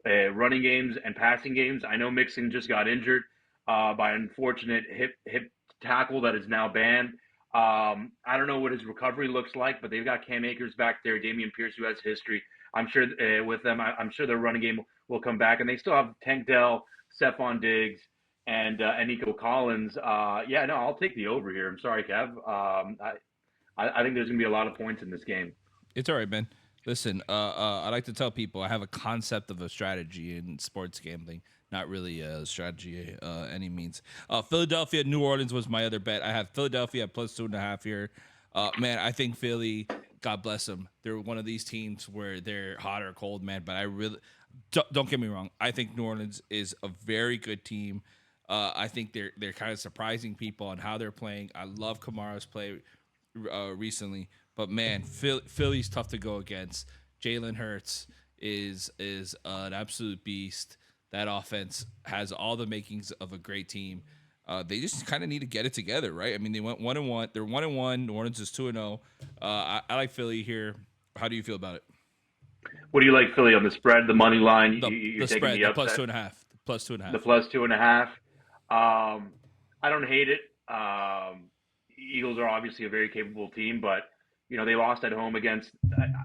running games and passing games. I know Mixon just got injured by an unfortunate hip tackle that is now banned. I don't know what his recovery looks like, but they've got Cam Akers back there, Dameon Pierce, who has history. I'm sure with them, I'm sure their running game will come back, and they still have Tank Dell, Stephon Diggs, and Nico Collins. Yeah, no, I'll take the over here. I'm sorry, Kev. I think there's gonna be a lot of points in this game. It's all right, man. Listen, I like to tell people I have a concept of a strategy in sports gambling, not really a strategy any means. Philadelphia, New Orleans was my other bet. I have Philadelphia at +2.5 here. Man, I think Philly, God bless them, they're one of these teams where they're hot or cold, man. But I really don't get me wrong. I think New Orleans is a very good team. I think they're kind of surprising people on how they're playing. I love Kamara's play recently. But man, Philly's tough to go against. Jalen Hurts is an absolute beast. That offense has all the makings of a great team. They just kind of need to get it together, right? I mean, they went 1-1. They're 1-1. New Orleans is 2-0. I like Philly here. How do you feel about it? What do you like, Philly, on the spread, the money line? The spread, the +2.5. The +2.5. I don't hate it. Eagles are obviously a very capable team, but they lost at home against.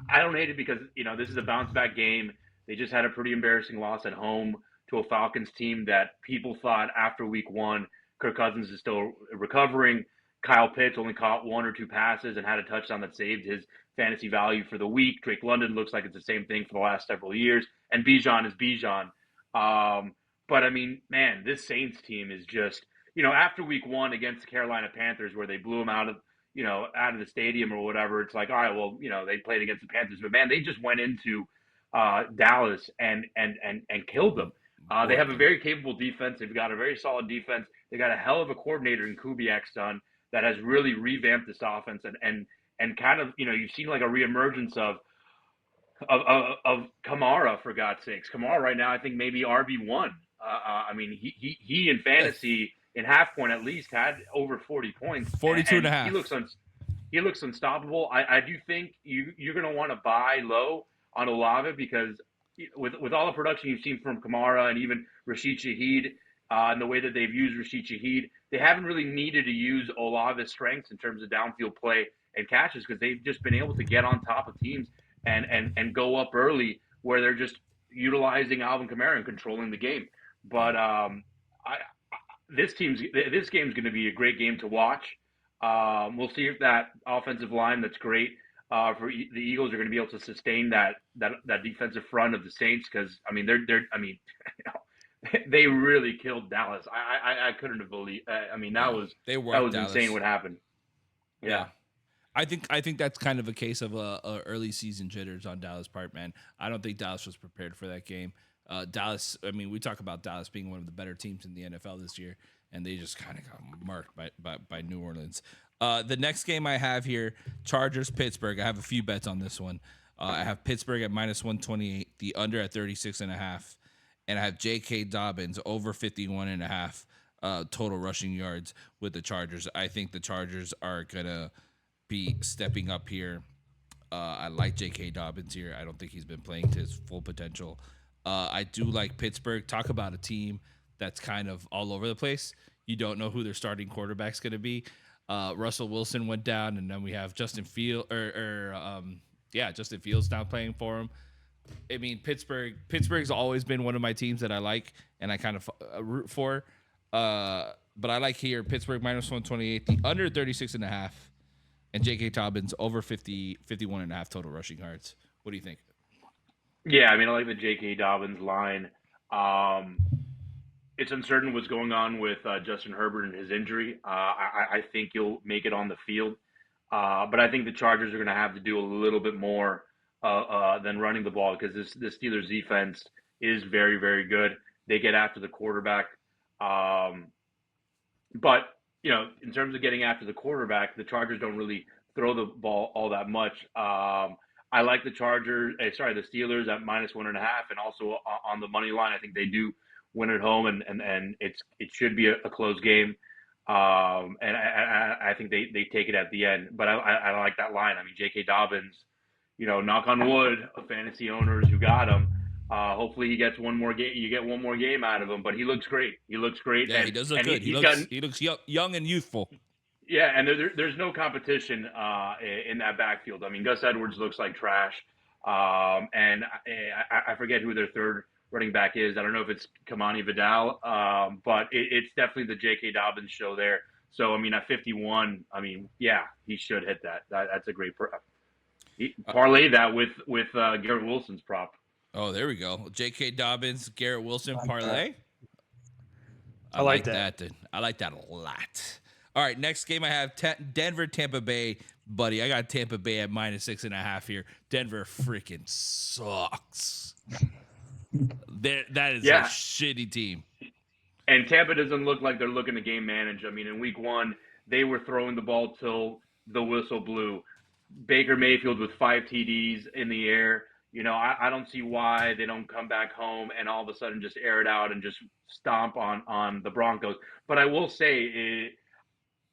I don't hate it because this is a bounce back game. They just had a pretty embarrassing loss at home to a Falcons team that people thought after week 1, Kirk Cousins is still recovering. Kyle Pitts only caught 1 or 2 passes and had a touchdown that saved his fantasy value for the week. Drake London looks like it's the same thing for the last several years, and Bijan is Bijan. But I mean, man, this Saints team is just after week 1 against the Carolina Panthers, where they blew them out of the stadium or whatever. It's like, all right, well, they played against the Panthers, but man, they just went into Dallas and killed them. They have a very capable defense. They've got a very solid defense. They got a hell of a coordinator in Kubiak's son that has really revamped this offense and kind of you've seen like a reemergence of Kamara, for God's sakes. Kamara right now, I think maybe RB1. I mean, he in fantasy in half point at least had over 40 points. 42.5. He looks unstoppable. I do think you're going to want to buy low on Olave because with all the production you've seen from Kamara and even Rashid Shaheed and the way that they've used Rashid Shaheed, they haven't really needed to use Olave's strengths in terms of downfield play and catches because they've just been able to get on top of teams and go up early where they're just utilizing Alvin Kamara and controlling the game. But this game's going to be a great game to watch. We'll see if that offensive line that's great for the Eagles are going to be able to sustain that defensive front of the Saints because I mean they really killed Dallas. I couldn't have believed. I mean that was insane what happened. Yeah. I think that's kind of a case of a early season jitters on Dallas' part, man. I don't think Dallas was prepared for that game. Dallas, I mean, we talk about Dallas being one of the better teams in the NFL this year, and they just kind of got marked by New Orleans. The next game I have here, Chargers-Pittsburgh. I have a few bets on this one. I have Pittsburgh at -128, the under at 36.5, and I have J.K. Dobbins over 51.5 total rushing yards with the Chargers. I think the Chargers are going to be stepping up here. I like J.K. Dobbins here. I don't think he's been playing to his full potential. I do like Pittsburgh. Talk about a team that's kind of all over the place. You don't know who their starting quarterback's going to be. Russell Wilson went down, and then we have Justin Fields. Justin Fields now playing for him. I mean, Pittsburgh's always been one of my teams that I like, and I kind of root for. But I like here Pittsburgh -128, the under 36.5. And J.K. Dobbins over 51.5 total rushing yards. What do you think? Yeah, I mean, I like the J.K. Dobbins line. It's uncertain what's going on with Justin Herbert and his injury. I think he'll make it on the field. But I think the Chargers are going to have to do a little bit more than running the ball because the Steelers defense is very, very good. They get after the quarterback. But in terms of getting after the quarterback, the Chargers don't really throw the ball all that much. I like the Steelers at -1.5, and also on the money line. I think they do win at home, and it should be a close game. And I think they take it at the end. But I like that line. I mean, J.K. Dobbins, knock on wood, fantasy owners who got him. Hopefully he gets one more game. You get one more game out of him, but he looks great. He looks great. Yeah, he does look good. He's gotten, He looks young and youthful. yeah, and there's no competition in that backfield. I mean, Gus Edwards looks like trash, and I forget who their third running back is. I don't know if it's Kamani Vidal, but it's definitely the J.K. Dobbins show there. So I mean, at 51, I mean, yeah, he should hit that. That's a great parlay that with Garrett Wilson's prop. Oh, there we go. J.K. Dobbins, Garrett Wilson parlay. I like that. Dude. I like that a lot. All right, next game I have Denver, Tampa Bay. Buddy, I got Tampa Bay at -6.5 here. Denver freaking sucks. That is a shitty team. And Tampa doesn't look like they're looking to game manage. I mean, in week 1, they were throwing the ball till the whistle blew. Baker Mayfield with 5 TDs in the air. I don't see why they don't come back home and all of a sudden just air it out and just stomp on the Broncos. But I will say,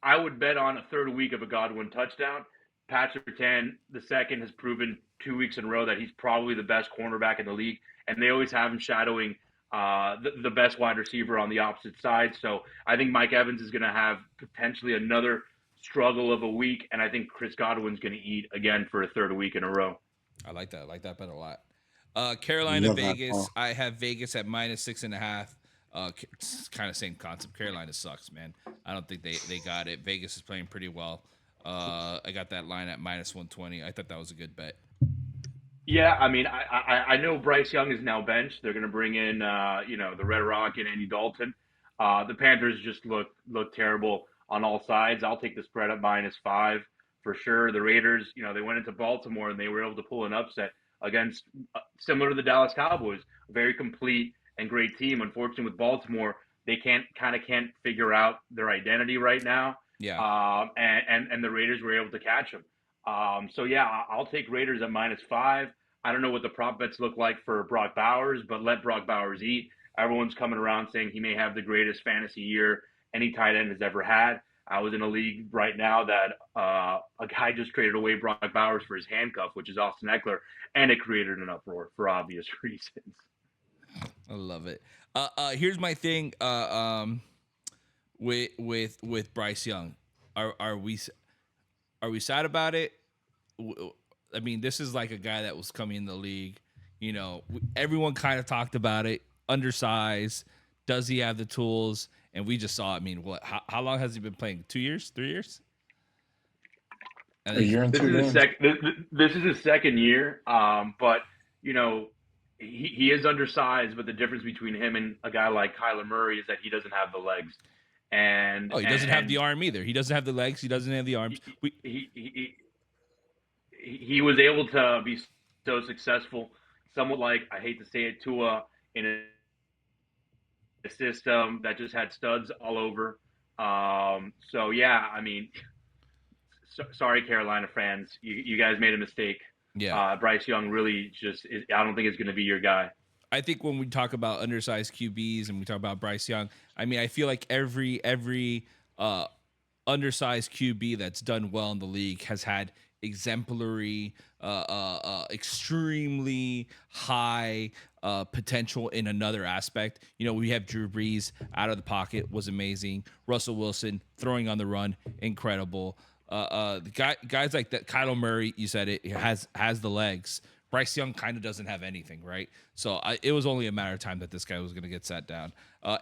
I would bet on a third week of a Godwin touchdown. Patrick Surtain II has proven 2 weeks in a row that he's probably the best cornerback in the league, and they always have him shadowing the best wide receiver on the opposite side. So I think Mike Evans is going to have potentially another struggle of a week, and I think Chris Godwin's going to eat again for a third week in a row. I like that. I like that bet a lot. Carolina, Vegas. I have Vegas at -6.5. It's kind of same concept. Carolina sucks, man. I don't think they got it. Vegas is playing pretty well. I got that line at -120. I thought that was a good bet. Yeah, I mean, I know Bryce Young is now benched. They're going to bring in, the Red Rocket, Andy Dalton. The Panthers just look terrible on all sides. I'll take the spread at -5 for sure. The Raiders, they went into Baltimore and they were able to pull an upset against, similar to the Dallas Cowboys, a very complete and great team. Unfortunately, with Baltimore, they can't figure out their identity right now. Yeah. And the Raiders were able to catch them. So yeah, I'll take Raiders at -5. I don't know what the prop bets look like for Brock Bowers, but let Brock Bowers eat. Everyone's coming around saying he may have the greatest fantasy year any tight end has ever had. I was in a league right now that a guy just traded away Brock Bowers for his handcuff, which is Austin Eckler, and it created an uproar for obvious reasons. I love it. Here's my thing. With Bryce Young, are we sad about it? I mean, this is like a guy that was coming in the league. Everyone kind of talked about it. Undersized. Does he have the tools? And we just saw. I mean, what? How long has he been playing? 2 years? 3 years? A year and 2 games. This is his second year. But he is undersized. But the difference between him and a guy like Kyler Murray is that he doesn't have the legs. And he doesn't have the arm either. He doesn't have the legs. He doesn't have the arms. He was able to be so successful, somewhat like, I hate to say it, Tua, in a system that just had studs all over. So yeah, I mean, sorry, Carolina fans, you guys made a mistake. Yeah, Bryce Young really I don't think it's going to be your guy. I think when we talk about undersized QBs and we talk about Bryce Young, I mean, I feel like every undersized QB that's done well in the league has had exemplary, extremely high potential in another aspect. We have Drew Brees out of the pocket was amazing. Russell Wilson throwing on the run, incredible. Guys like that, Kyler Murray, you said it has the legs. Bryce Young kind of doesn't have anything, right? So it was only a matter of time that this guy was going to get sat down.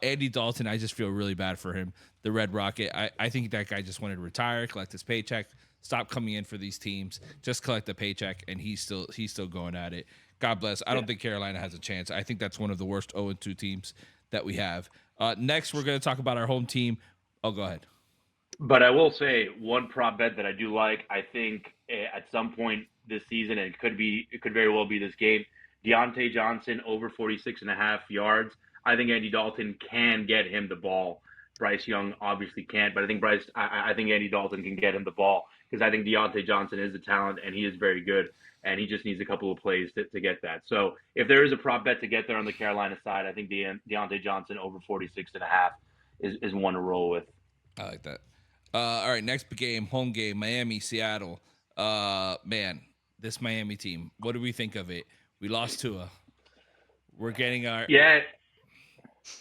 Andy Dalton, I just feel really bad for him. The Red Rocket, I think that guy just wanted to retire, collect his paycheck, stop coming in for these teams, just collect the paycheck, and he's still going at it. God bless. I don't think Carolina has a chance. I think that's one of the worst 0-2 teams that we have. Next, we're going to talk about our home team. Oh, go ahead. But I will say one prop bet that I do like. I think at some point this season, and it could very well be this game, Deontay Johnson over 46.5 yards. I think Andy Dalton can get him the ball. Bryce Young obviously can't, but I think Andy Dalton can get him the ball because I think Deontay Johnson is a talent and he is very good, and he just needs a couple of plays to get that. So if there is a prop bet to get there on the Carolina side, I think Deontay Johnson over 46.5 is one to roll with. I like that. All right, next game, home game, Miami, Seattle. Man, this Miami team. What do we think of it? We lost Tua. We're getting our. Yeah.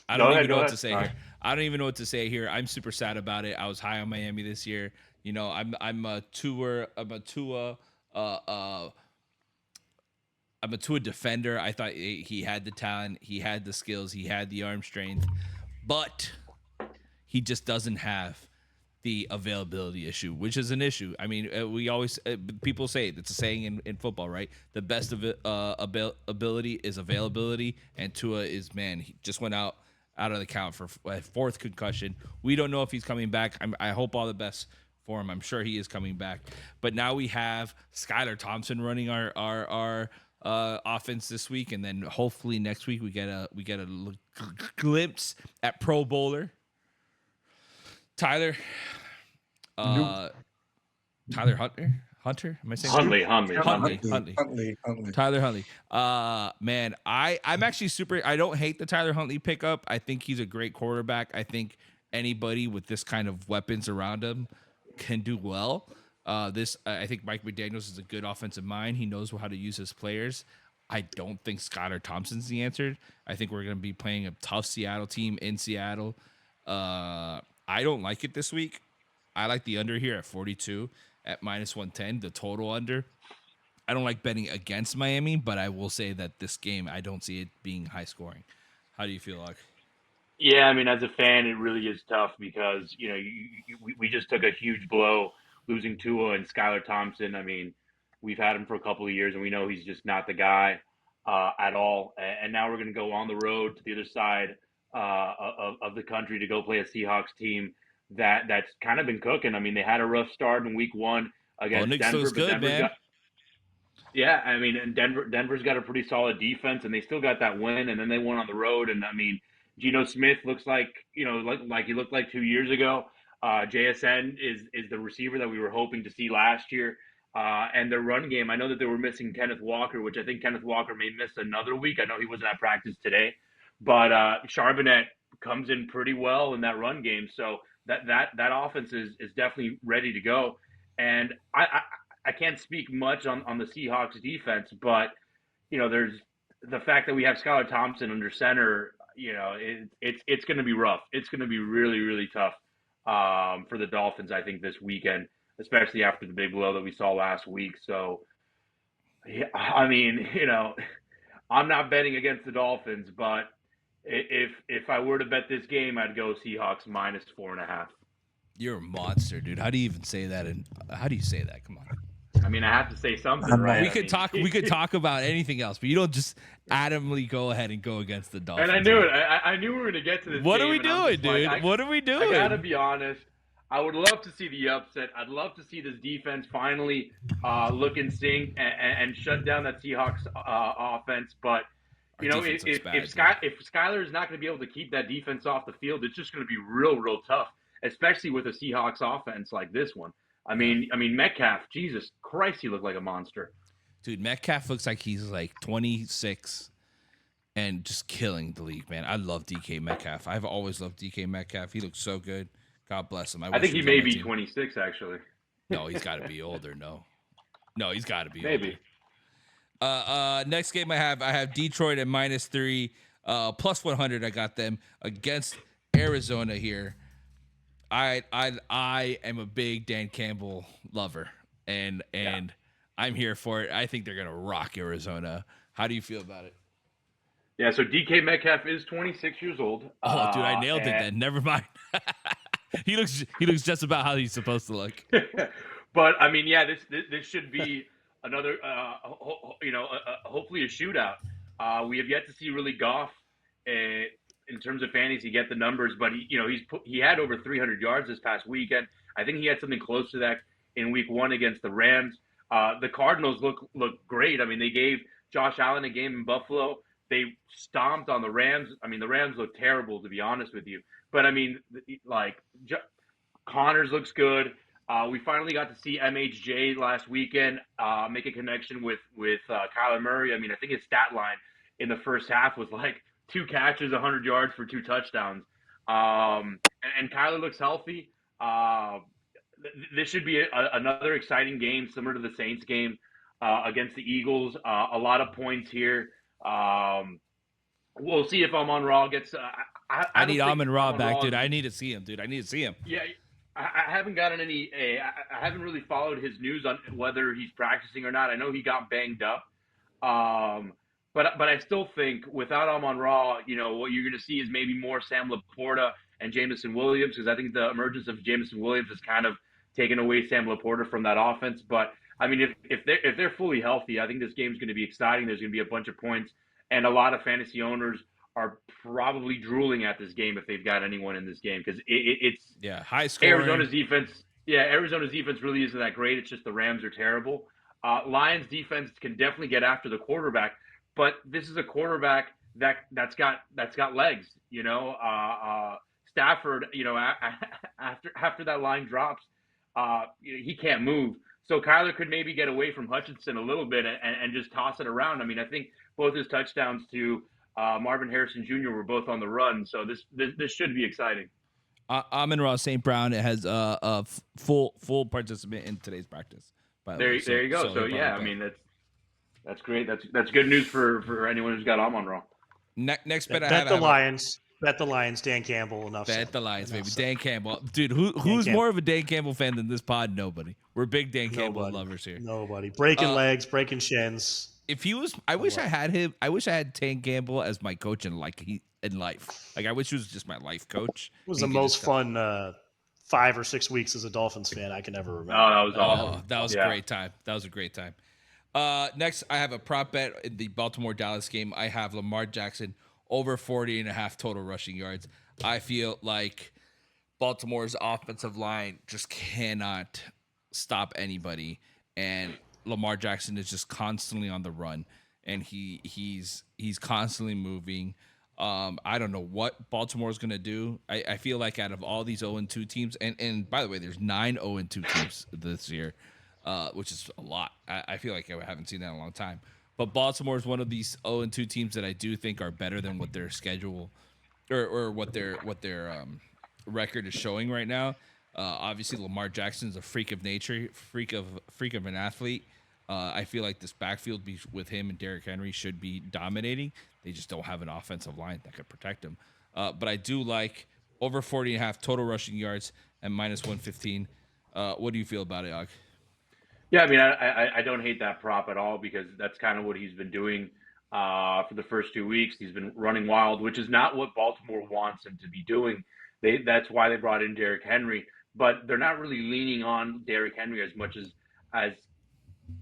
I don't even know what to say here. I don't even know what to say here. I'm super sad about it. I was high on Miami this year. You know, I'm a Tua. I'm a Tua defender. I thought he had the talent, he had the skills, he had the arm strength, but he just doesn't have the availability issue, which is an issue. I mean, we always people say it's a saying in football, right? The best of ability is availability, and Tua is he just went out of the count for a fourth concussion. We don't know if he's coming back. I hope all the best for him. I'm sure he is coming back. But now we have Skylar Thompson running our offense this week, and then hopefully next week we get a glimpse at Pro Bowler Tyler Hunter. Am I saying Huntley. Tyler Huntley. Man, I'm actually super. I don't hate the Tyler Huntley pickup. I think he's a great quarterback. I think anybody with this kind of weapons around him can do well. I think Mike McDaniels is a good offensive mind. He knows how to use his players. I don't think Skylar Thompson's the answer. I think we're going to be playing a tough Seattle team in Seattle. I don't like it this week. I like the under here at 42 at -110, the total under. I don't like betting against Miami, but I will say that this game, I don't see it being high scoring. How do you feel, like? Yeah, I mean, as a fan, it really is tough because, you know, we just took a huge blow losing Tua and Skylar Thompson. I mean, we've had him for a couple of years, and we know he's just not the guy at all. And now we're going to go on the road to the other side of the country to go play a Seahawks team that's kind of been cooking. I mean, they had a rough start in week 1 against Denver, but good, man. Yeah, I mean, and Denver's got a pretty solid defense, and they still got that win, and then they went on the road, and I mean, Geno Smith looks like, you know, like he looked like 2 years ago. JSN is the receiver that we were hoping to see last year. And their run game, I know that they were missing Kenneth Walker, which I think Kenneth Walker may miss another week. I know he wasn't at practice today, but Charbonnet comes in pretty well in that run game. So that offense is definitely ready to go. And I can't speak much on the Seahawks defense, but, you know, there's the fact that we have Skylar Thompson under center. You know, it's going to be rough. It's going to be really, really tough for the Dolphins, I think, this weekend, especially after the big blow that we saw last week. So, yeah, I mean, you know, I'm not betting against the Dolphins, but if I were to bet this game, I'd go Seahawks -4.5. You're a monster, dude. How do you even say that? And how do you say that? Come on. I mean, I have to say something, right? We could talk about anything else, but you don't just adamantly go ahead and go against the Dolphins. And I knew it. I knew we were going to get to this. What game, are we doing, dude? What are we doing? I gotta be honest. I would love to see the upset. I'd love to see this defense finally look in sync and shut down that Seahawks offense. But you know, if Skyler is not going to be able to keep that defense off the field, it's just going to be real tough, especially with a Seahawks offense like this one. I mean, Metcalf, Jesus Christ, he looked like a monster. Dude, Metcalf looks like he's like 26 and just killing the league, man. I love DK Metcalf. I've always loved DK Metcalf. He looks so good. God bless him. I think he may be 26, actually. No, he's got to be older. No, he's got to be maybe. Older. Next game I have Detroit at -3, +100. I got them against Arizona here. I am a big Dan Campbell lover, and I'm here for it. I think they're gonna rock Arizona. How do you feel about it? Yeah, so DK Metcalf is 26 years old. Oh, dude, I nailed it then. Never mind. He looks just about how he's supposed to look. But I mean, yeah, this should be another, hopefully a shootout. We have yet to see really Goff in terms of fantasy get the numbers, but he had over 300 yards this past weekend. I think he had something close to that in week 1 against the Rams. The Cardinals look great. I mean, they gave Josh Allen a game in Buffalo. They stomped on the Rams. I mean, the Rams look terrible, to be honest with you. But I mean, like Connors looks good. We finally got to see MHJ last weekend make a connection with Kyler Murray. I mean, I think his stat line in the first half was like 2 catches, 100 yards for 2 touchdowns. And Kyler looks healthy. This should be another exciting game, similar to the Saints game against the Eagles. A lot of points here. We'll see if Amon-Ra gets. I I need don't think Amon-Ra back, Amon-Ra dude. is. I need to see him, dude. I need to see him. Yeah, I haven't gotten any. I haven't really followed his news on whether he's practicing or not. I know he got banged up, but I still think without Amon-Ra, what you're going to see is maybe more Sam Laporta and Jameson Williams, because I think the emergence of Jameson Williams has kind of taken away Sam Laporta from that offense. But I mean, if they're fully healthy, I think this game's going to be exciting. There's going to be a bunch of points, and a lot of fantasy owners are probably drooling at this game if they've got anyone in this game, because it's high scoring. Arizona's defense. Yeah, Arizona's defense really isn't that great. It's just the Rams are terrible. Lions defense can definitely get after the quarterback, but this is a quarterback that's got legs. Stafford, after that line drops, he can't move. So Kyler could maybe get away from Hutchinson a little bit and just toss it around. I mean, I think both his touchdowns to Marvin Harrison Jr. were both on the run, so this should be exciting. Amon-Ra St. Brown has a full participant in today's practice. There you go. So yeah, I mean that's great. That's good news for anyone who's got Amon-Ra. Next bet Bet the Lions. Bet the Lions. Dan Campbell. Enough. Bet the Lions, baby. Dan Campbell, dude. Who's more of a Dan Campbell fan than this pod? Nobody. We're big Dan Campbell lovers here. Nobody. Breaking legs, breaking shins. If he was, I wish I had him. I wish I had Dan Campbell as my coach in life. Like I wish he was just my life coach. It was the most fun 5 or 6 weeks as a Dolphins fan I can ever remember. Oh, that was awesome. That was a great time. That was a great time. Next, I have a prop bet in the Baltimore-Dallas game. I have Lamar Jackson over 40.5 total rushing yards. I feel like Baltimore's offensive line just cannot stop anybody, and Lamar Jackson is just constantly on the run, and he's constantly moving. I don't know what Baltimore is going to do. I feel like out of all these 0-2 teams, and by the way, there's 9 0-2 teams this year, which is a lot. I feel like I haven't seen that in a long time. But Baltimore is one of these 0-2 teams that I do think are better than what their schedule or what their record is showing right now. Obviously, Lamar Jackson is a freak of nature, freak of an athlete. I feel like this backfield with him and Derrick Henry should be dominating. They just don't have an offensive line that could protect him. But I do like over 40.5 total rushing yards and -115. What do you feel about it, Og? Yeah, I mean, I don't hate that prop at all, because that's kind of what he's been doing for the first 2 weeks. He's been running wild, which is not what Baltimore wants him to be doing. That's why they brought in Derrick Henry, but they're not really leaning on Derrick Henry as much as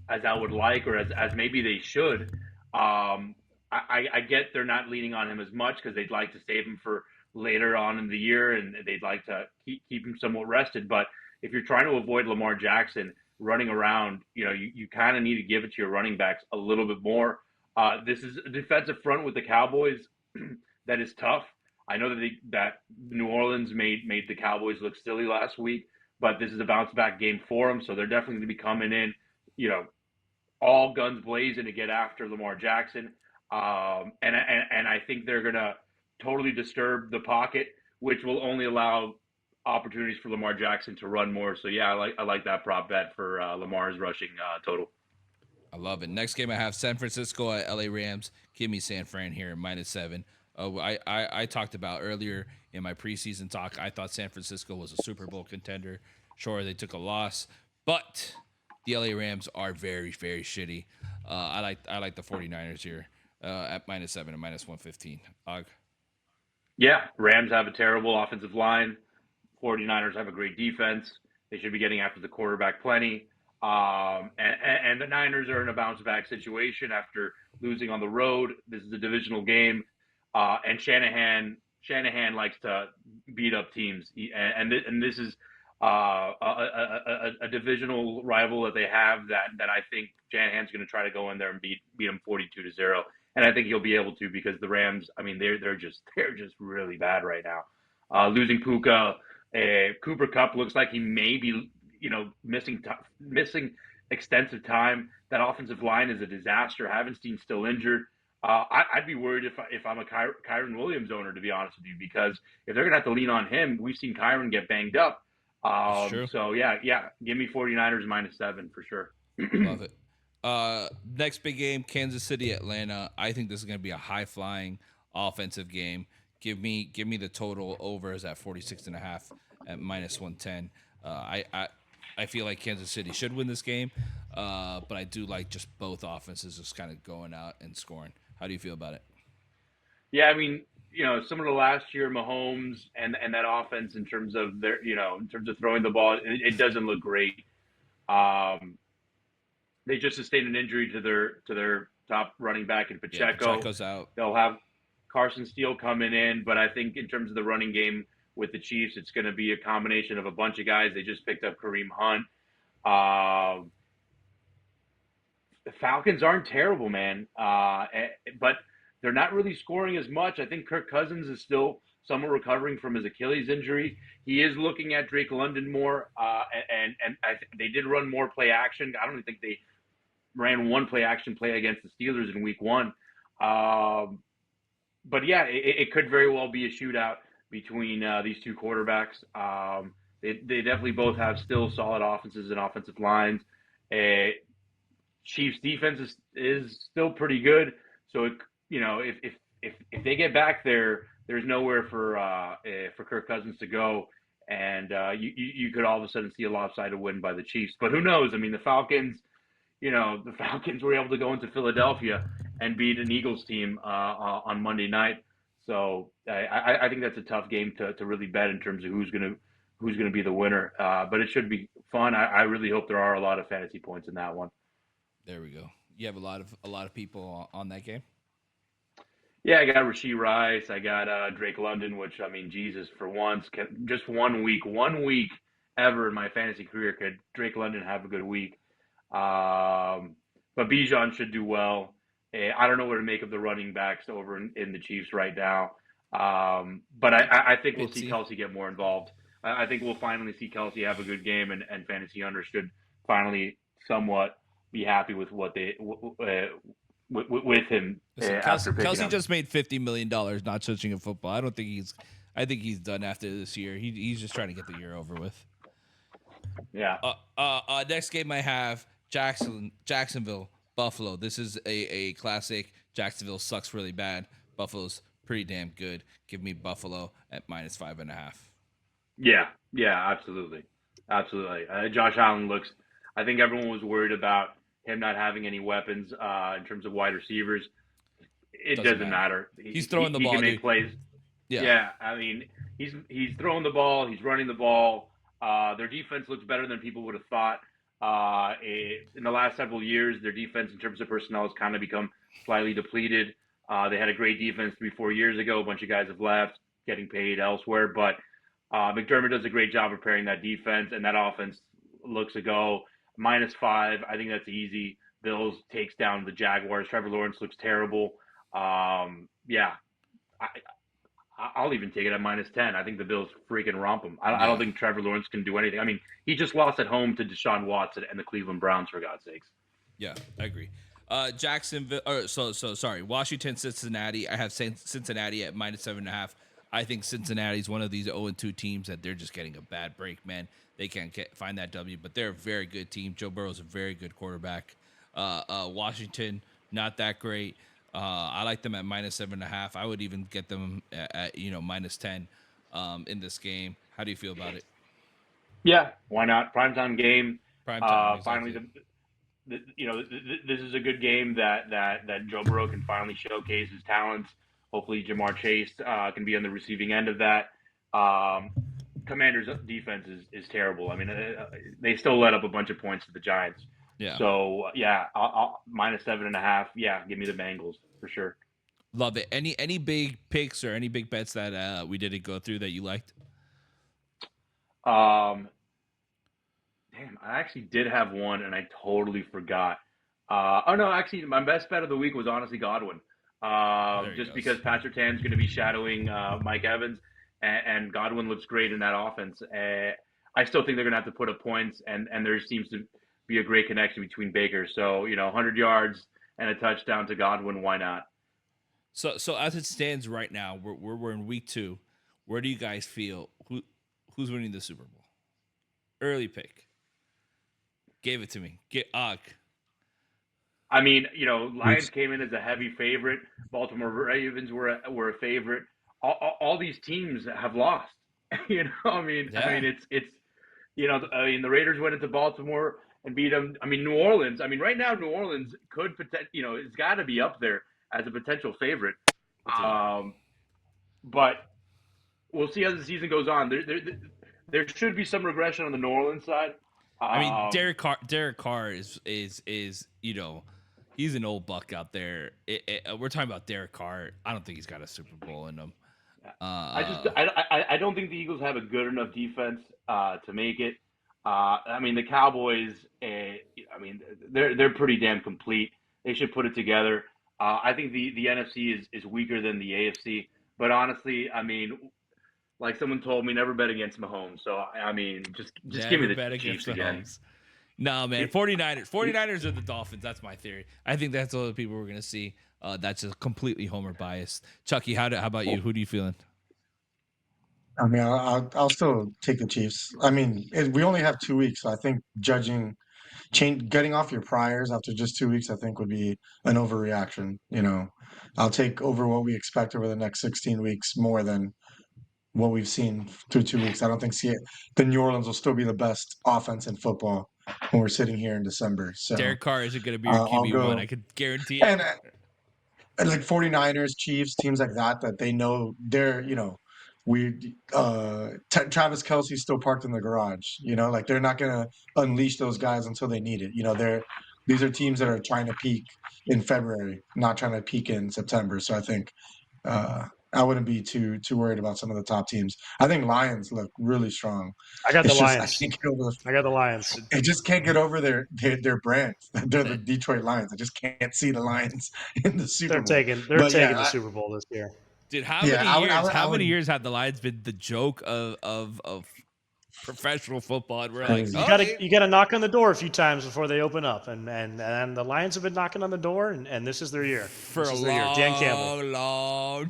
I would like, or as maybe they should. I get they're not leaning on him as much because they'd like to save him for later on in the year, and they'd like to keep him somewhat rested. But if you're trying to avoid Lamar Jackson running around, you kind of need to give it to your running backs a little bit more. This is a defensive front with the Cowboys that is tough. I know that New Orleans made the Cowboys look silly last week, but this is a bounce back game for them, so they're definitely going to be coming in, all guns blazing to get after Lamar Jackson. And I think they're going to totally disturb the pocket, which will only allow opportunities for Lamar Jackson to run more. So yeah, I like that prop bet for Lamar's rushing total. I love it. Next game I have San Francisco at LA Rams. Give me San Fran here -7. I talked about earlier in my preseason talk, I thought San Francisco was a Super Bowl contender. Sure, they took a loss, but the LA Rams are very, very shitty. I like the 49ers here at -7 and -115. Og? Yeah, Rams have a terrible offensive line. 49ers have a great defense. They should be getting after the quarterback plenty. And the Niners are in a bounce back situation after losing on the road. This is a divisional game. And Shanahan likes to beat up teams. And this is a divisional rival that they have that I think Shanahan's going to try to go in there and beat them 42-0. And I think he'll be able to, because the Rams, I mean, they're just really bad right now. Losing Puka, Cooper Kupp looks like he may be, missing extensive time. That offensive line is a disaster. Havenstein's still injured. I'd be worried if I'm a Kyron Williams owner, to be honest with you, because if they're going to have to lean on him, we've seen Kyron get banged up. That's true. So yeah, give me 49ers -7 for sure. Love it. Next big game, Kansas City, Atlanta. I think this is going to be a high flying offensive game. Give me the total overs at 46.5 at -110. I feel like Kansas City should win this game, but I do like just both offenses just kind of going out and scoring. How do you feel about it? Yeah, I mean, similar to last year, Mahomes and that offense in terms of in terms of throwing the ball, it doesn't look great. Um, they just sustained an injury to their top running back in Yeah, Pacheco. Pacheco's out. They'll have Carson Steele coming in, but I think in terms of the running game with the Chiefs, it's going to be a combination of a bunch of guys. They just picked up Kareem Hunt. The Falcons aren't terrible, man, but they're not really scoring as much. I think Kirk Cousins is still somewhat recovering from his Achilles injury. He is looking at Drake London more, and they did run more play action. I don't even think they ran one play action play against the Steelers in week 1. But yeah, it could very well be a shootout between these two quarterbacks. They definitely both have still solid offenses and offensive lines. Chiefs defense is still pretty good. So if they get back there, there's nowhere for Kirk Cousins to go, and you could all of a sudden see a lopsided win by the Chiefs. But who knows? I mean, the Falcons were able to go into Philadelphia and beat an Eagles team on Monday night. So I think that's a tough game to really bet in terms of who's gonna be the winner. But it should be fun. I really hope there are a lot of fantasy points in that one. There we go. You have a lot of people on that game. Yeah, I got Rashee Rice. I got Drake London, which, I mean, Jesus, for once, just 1 week ever in my fantasy career could Drake London have a good week. But Bijan should do well. I don't know what to make of the running backs over in the Chiefs right now. But I think we'll see Kelsey get more involved. I think we'll finally see Kelsey have a good game, and fantasy owners should finally somewhat be happy with what they with him. Listen, After Kelsey him. just made $50 million not touching a football. I think he's done after this year. He's just trying to get the year over with. Yeah. Next game I have Jacksonville, Buffalo. This is a classic. Jacksonville sucks really bad. Buffalo's pretty damn good. Give me Buffalo at -5.5. Yeah, absolutely. Josh Allen looks. I think everyone was worried about him not having any weapons in terms of wide receivers. It doesn't matter. He's throwing the ball. He can make plays. Yeah. I mean, he's throwing the ball. He's running the ball. Their defense looks better than people would have thought. In the last several years, their defense in terms of personnel has kind of become slightly depleted. They had a great defense 3-4 years ago. A bunch of guys have left, getting paid elsewhere. But McDermott does a great job preparing that defense, and that offense looks to go -5. I think that's easy. Bills takes down the Jaguars. Trevor Lawrence looks terrible. Yeah, I'll even take it at -10. I think the Bills freaking romp them. I don't think Trevor Lawrence can do anything. I mean, he just lost at home to Deshaun Watson and the Cleveland Browns, for God's sakes. Yeah, I agree. Jacksonville. Sorry. Washington, Cincinnati. I have Cincinnati at -7.5. I think Cincinnati's one of these 0-2 teams that they're just getting a bad break, man. They can't find that W, but they're a very good team. Joe Burrow's a very good quarterback. Washington, not that great. I like them at -7.5. I would even get them at -10 in this game. How do you feel about it? Yeah, why not? Primetime game. Primetime. Finally, this is a good game that Joe Burrow can finally showcase his talents. Hopefully, Jamar Chase can be on the receiving end of that. Commanders' defense is terrible. I mean, they still let up a bunch of points to the Giants. Yeah. So yeah, I'll -7.5. Yeah, give me the Bengals for sure. Love it. Any big picks or any big bets that we didn't go through that you liked? Damn, I actually did have one and I totally forgot. Actually, my best bet of the week was honestly Godwin. Just because Patrick Tan's going to be shadowing Mike Evans, and Godwin looks great in that offense. I still think they're going to have to put up points, and there seems to be a great connection between Baker. So 100 yards and a touchdown to Godwin, why not? So as it stands right now, we're in week 2. Where do you guys feel who's winning the Super Bowl? Early pick. Gave it to me. Get Aug. I mean, Lions came in as a heavy favorite. Baltimore Ravens were a favorite. All these teams have lost. I mean, it's the Raiders went into Baltimore and beat them. I mean, New Orleans. I mean, right now New Orleans could it's got to be up there as a potential favorite. But we'll see as the season goes on. There should be some regression on the New Orleans side. I mean, Derek Carr is he's an old buck out there. We're talking about Derek Carr. I don't think he's got a Super Bowl in him. I don't think the Eagles have a good enough defense to make it. I mean, the Cowboys. I mean, they're pretty damn complete. They should put it together. I think the NFC is weaker than the AFC. But honestly, I mean, like someone told me, never bet against Mahomes. So I mean, just give me the Chiefs again. No, man. 49ers are the Dolphins. That's my theory. I think that's all the people we're gonna see. That's just completely homer biased. Chucky, how about you? Who do you feeling? I mean, I'll still take the Chiefs. I mean, we only have 2 weeks, so I think getting off your priors after just 2 weeks, I think would be an overreaction. I'll take over what we expect over the next 16 weeks more than what we've seen through 2 weeks. I don't think the New Orleans will still be the best offense in football when we're sitting here in December. So Derek Carr isn't going to be your QB1. I could guarantee it. And like 49ers, Chiefs, teams like that they know they're, Travis Kelce's still parked in the garage, like they're not going to unleash those guys until they need it. These are teams that are trying to peak in February, not trying to peak in September. So I think I wouldn't be too worried about some of the top teams. I think Lions look really strong. I got the Lions. I got the Lions. I just can't get over their brand. They're the Detroit Lions. I just can't see the Lions in the Super Bowl. They're taking the Super Bowl this year. Dude, how many years have the Lions been the joke of professional football? And we're like, you got to knock on the door a few times before they open up, and the Lions have been knocking on the door, and this is their year for a long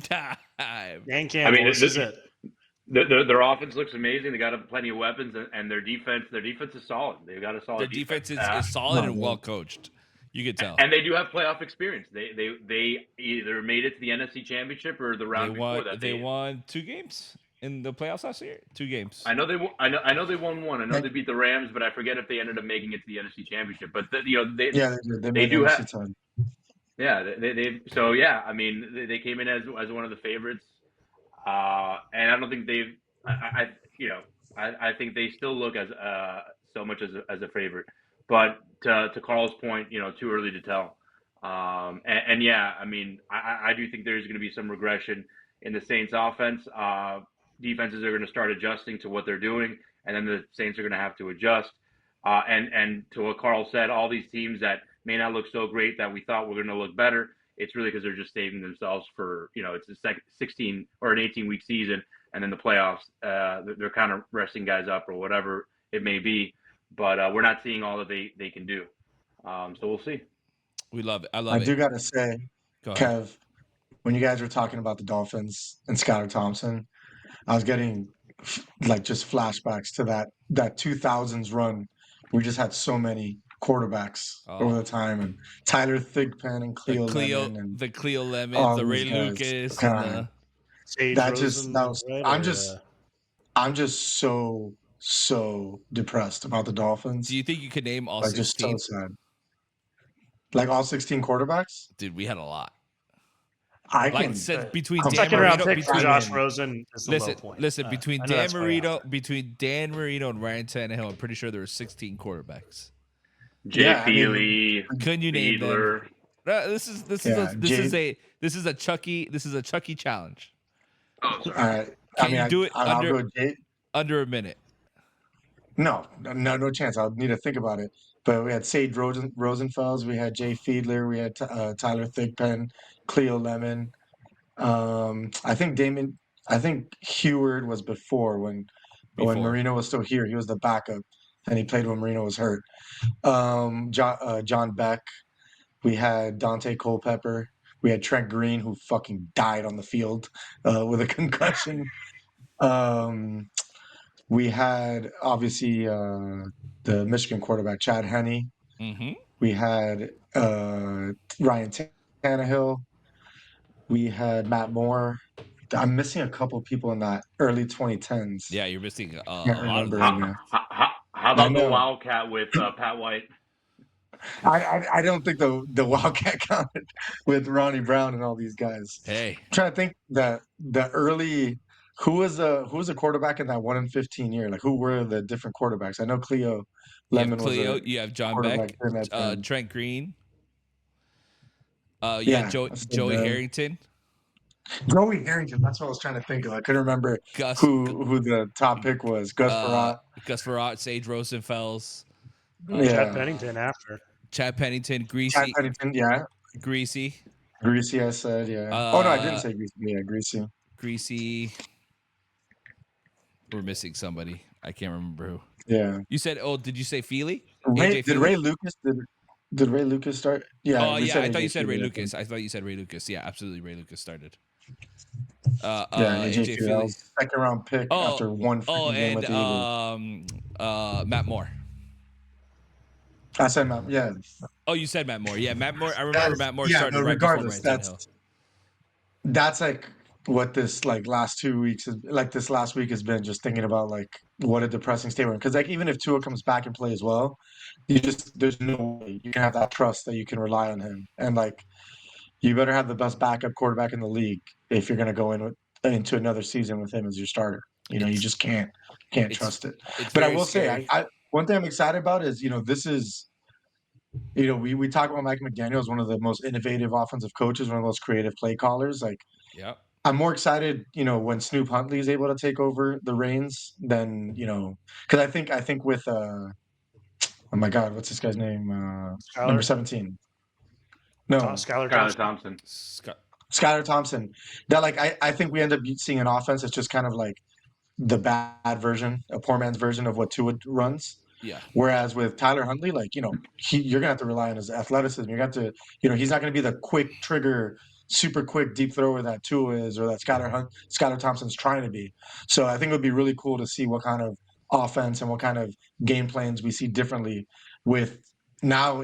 time. Dan Campbell, I mean, this is it. Their offense looks amazing. They got plenty of weapons, and their defense is solid. They've got a solid. Their defense is solid and well coached. You could tell. And they do have playoff experience. They either made it to the NFC Championship or the round before that. They won 2 games in the playoffs last year. 2 games. I know they won. I know they won one. I know they beat the Rams, but I forget if they ended up making it to the NFC Championship. But they do have. Yeah, so yeah. I mean, they came in as one of the favorites, and I don't think they've. I think they still look as so much as a favorite. But to Carl's point, too early to tell. And yeah, I mean, I do think there's going to be some regression in the Saints offense. Defenses are going to start adjusting to what they're doing, and then the Saints are going to have to adjust. And to what Carl said, all these teams that may not look so great that we thought were going to look better, it's really because they're just saving themselves for, it's a 16 or an 18-week season, and then the playoffs, they're kind of resting guys up or whatever it may be. But we're not seeing all that they can do. So we'll see. We love it. I do got to say, Kev, when you guys were talking about the Dolphins and Skylar Thompson, I was getting just flashbacks to that 2000s run. We just had so many quarterbacks over the time, and Tyler Thigpen and Cleo Lemon. And the Cleo Lemon, the Ray Lucas. I'm just so depressed about the Dolphins. Do you think you could name all 16? Just so sad. Like all 16 quarterbacks? Dude, we had a lot. Between Dan Marino, Josh Rosen is the low point. Listen, between Dan Marino and Ryan Tannehill, I'm pretty sure there were 16 quarterbacks. Jay Feely, couldn't you name them? This is a Chucky challenge. Oh, sorry. All right. Can you do it under a minute? No chance. I'll need to think about it. But we had Sage Rosenfels, we had Jay Fiedler, we had Tyler Thigpen, Cleo Lemon. I think Heward was before when Marino was still here. He was the backup, and he played when Marino was hurt. John Beck. We had Dante Culpepper. We had Trent Green, who fucking died on the field with a concussion. We had obviously the Michigan quarterback Chad Henne. Mm-hmm. We had Ryan Tannehill. We had Matt Moore. I'm missing a couple people in that early 2010s. Yeah, you're missing a Can't lot of remember them. right now. How I about the know. Wildcat with Pat White? I don't think the Wildcat counted with Ronnie Brown and all these guys. Hey, I'm trying to think that the early who was the quarterback in that 1 in 15 year? Like who were the different quarterbacks? I know Cleo you have Lemon was Cleo, a you have John quarterback Beck, during that time. Trent Green. You had Yeah, I said Joey that. Harrington, Joey Harrington. That's what I was trying to think of. I couldn't remember Gus, who the top pick was. Gus Farrat. Gus Farrat, Sage Rosenfels, Chad Yeah, Pennington after. Chad Pennington, Chad Pennington. Yeah, Greasy, Greasy. I said yeah. Oh no, I didn't uh, say Greasy. Yeah, Greasy. Greasy. We're missing somebody. I can't remember who. Yeah. You said, oh, did you say Feely? Ray, AJ did Feely? Ray Lucas did Ray Lucas start? Yeah, Oh, we yeah, said I thought you AJ said Ray Feely, I Lucas. think. I thought you said Ray Lucas. Yeah, absolutely, Ray Lucas started. Yeah, AJ AJ Feely. That Feely. was second round pick Oh, after one oh, freaking game and with the Eagles. Matt Moore. I said Matt. Yeah, Oh, you said Matt Moore. Yeah, Matt Moore. I remember Matt Moore yeah. started But right before regardless, Brandon Hill. that's like what this like last 2 weeks is like. This last week has been just thinking about like what a depressing state we're in. Because like even if Tua comes back and plays well, there's no way you can have that trust that you can rely on him. And like you better have the best backup quarterback in the league if you're going to go into another season with him as your starter. You It's just can't it's trust it. it's But I very will say, scary. I one thing I'm excited about is this is we talk about Mike McDaniel as one of the most innovative offensive coaches, one of the most creative play callers. Like Yep. I'm more excited, when Snoop Huntley is able to take over the reins than because I think with oh my God, what's this guy's name? Number Skylar, 17. No, Skylar Skylar Thompson. Thompson. Skylar Thompson. That I think we end up seeing an offense that's just kind of like the bad version, a poor man's version of what Tua runs. Yeah. Whereas with Tyler Huntley, like you're gonna have to rely on his athleticism. You're gonna have to, he's not gonna be the quick trigger, super quick deep thrower that Tua is, or that Skylar Thompson's trying to be. So I think it would be really cool to see what kind of offense and what kind of game plans we see differently with now.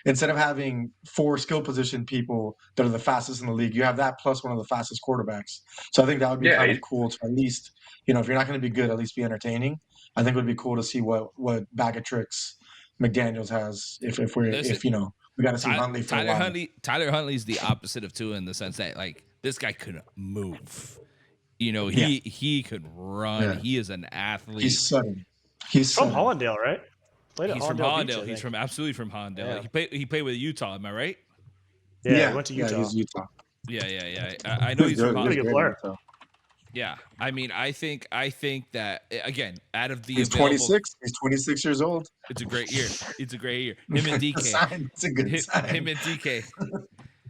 Instead of having 4 skill position people that are the fastest in the league, you have that plus one of the fastest quarterbacks. So I think that would be Yeah, kind of cool to at least, if you're not going to be good, at least be entertaining. I think it would be cool to see what bag of tricks McDaniels has if we got to see Huntley for a while. Tyler Huntley's the opposite of Tua in the sense that like this guy could move. Yeah. He could run. Yeah. He is an athlete. He's sudden. He's From sudden. Hollandale, right? Played at He's from Hollandale. Beach, Hollandale. He's absolutely from Hollandale. Yeah. He played with Utah. Am I right? Yeah, he went to Utah. Yeah, he's Utah. Yeah. I know he's from Pretty Hollandale. good player. Yeah, I mean, I think that again, out of the He's available, 26. He's 26 years old. it's a great year. It's a great year. Him and DK. It's a good sign. Him and DK.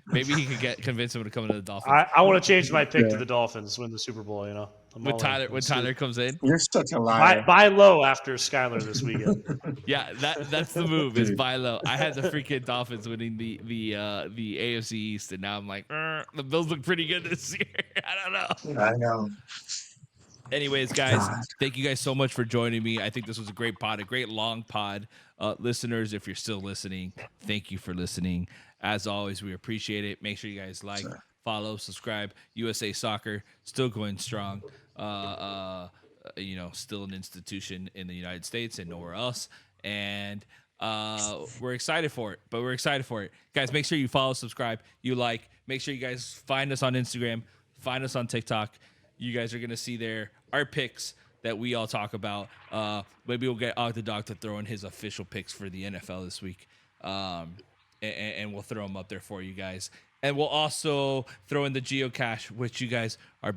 Maybe he could convince him to come into the Dolphins. I want to change my pick to the Dolphins win the Super Bowl. When Tyler comes in. You're such a liar. Buy low after Skylar this weekend. Yeah, that's the move. Is buy low. I had the freaking Dolphins winning the AFC East, and now I'm like, the Bills look pretty good this year. I don't know. I know. Anyways, guys, thank you guys so much for joining me. I think this was a great pod, a great long pod. Listeners, if you're still listening, thank you for listening. As always, we appreciate it. Make sure you guys like, follow, subscribe. USA Soccer still going strong. Still an institution in the United States and nowhere else. And we're excited for it. Guys, make sure you follow, subscribe, you like. Make sure you guys find us on Instagram, find us on TikTok. You guys are going to see there our picks that we all talk about. Maybe we'll get Aug the Dawg to throw in his official picks for the NFL this week. And we'll throw them up there for you guys. And we'll also throw in the geocache, which you guys are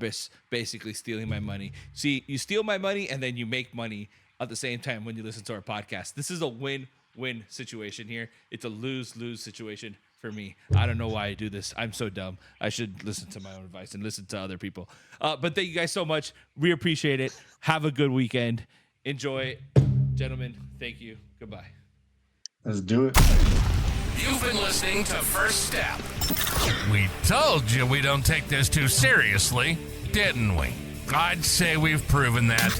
basically stealing my money. See, you steal my money and then you make money at the same time when you listen to our podcast. This is a win-win situation here. It's a lose-lose situation for me. I don't know why I do this. I'm so dumb. I should listen to my own advice and listen to other people. But thank you guys so much. We appreciate it. Have a good weekend. Enjoy. Gentlemen, thank you. Goodbye. Let's do it. You've been listening to First Step. We told you we don't take this too seriously, didn't we? I'd say we've proven that.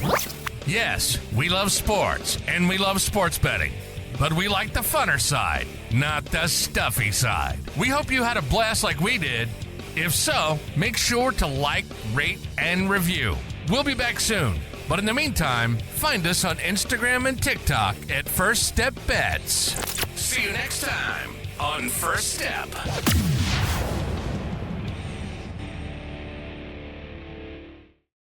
Yes, we love sports, and we love sports betting. But we like the funner side, not the stuffy side. We hope you had a blast like we did. If so, make sure to like, rate, and review. We'll be back soon. But in the meantime, find us on Instagram and TikTok at First Step Bets. See you next time on First Step.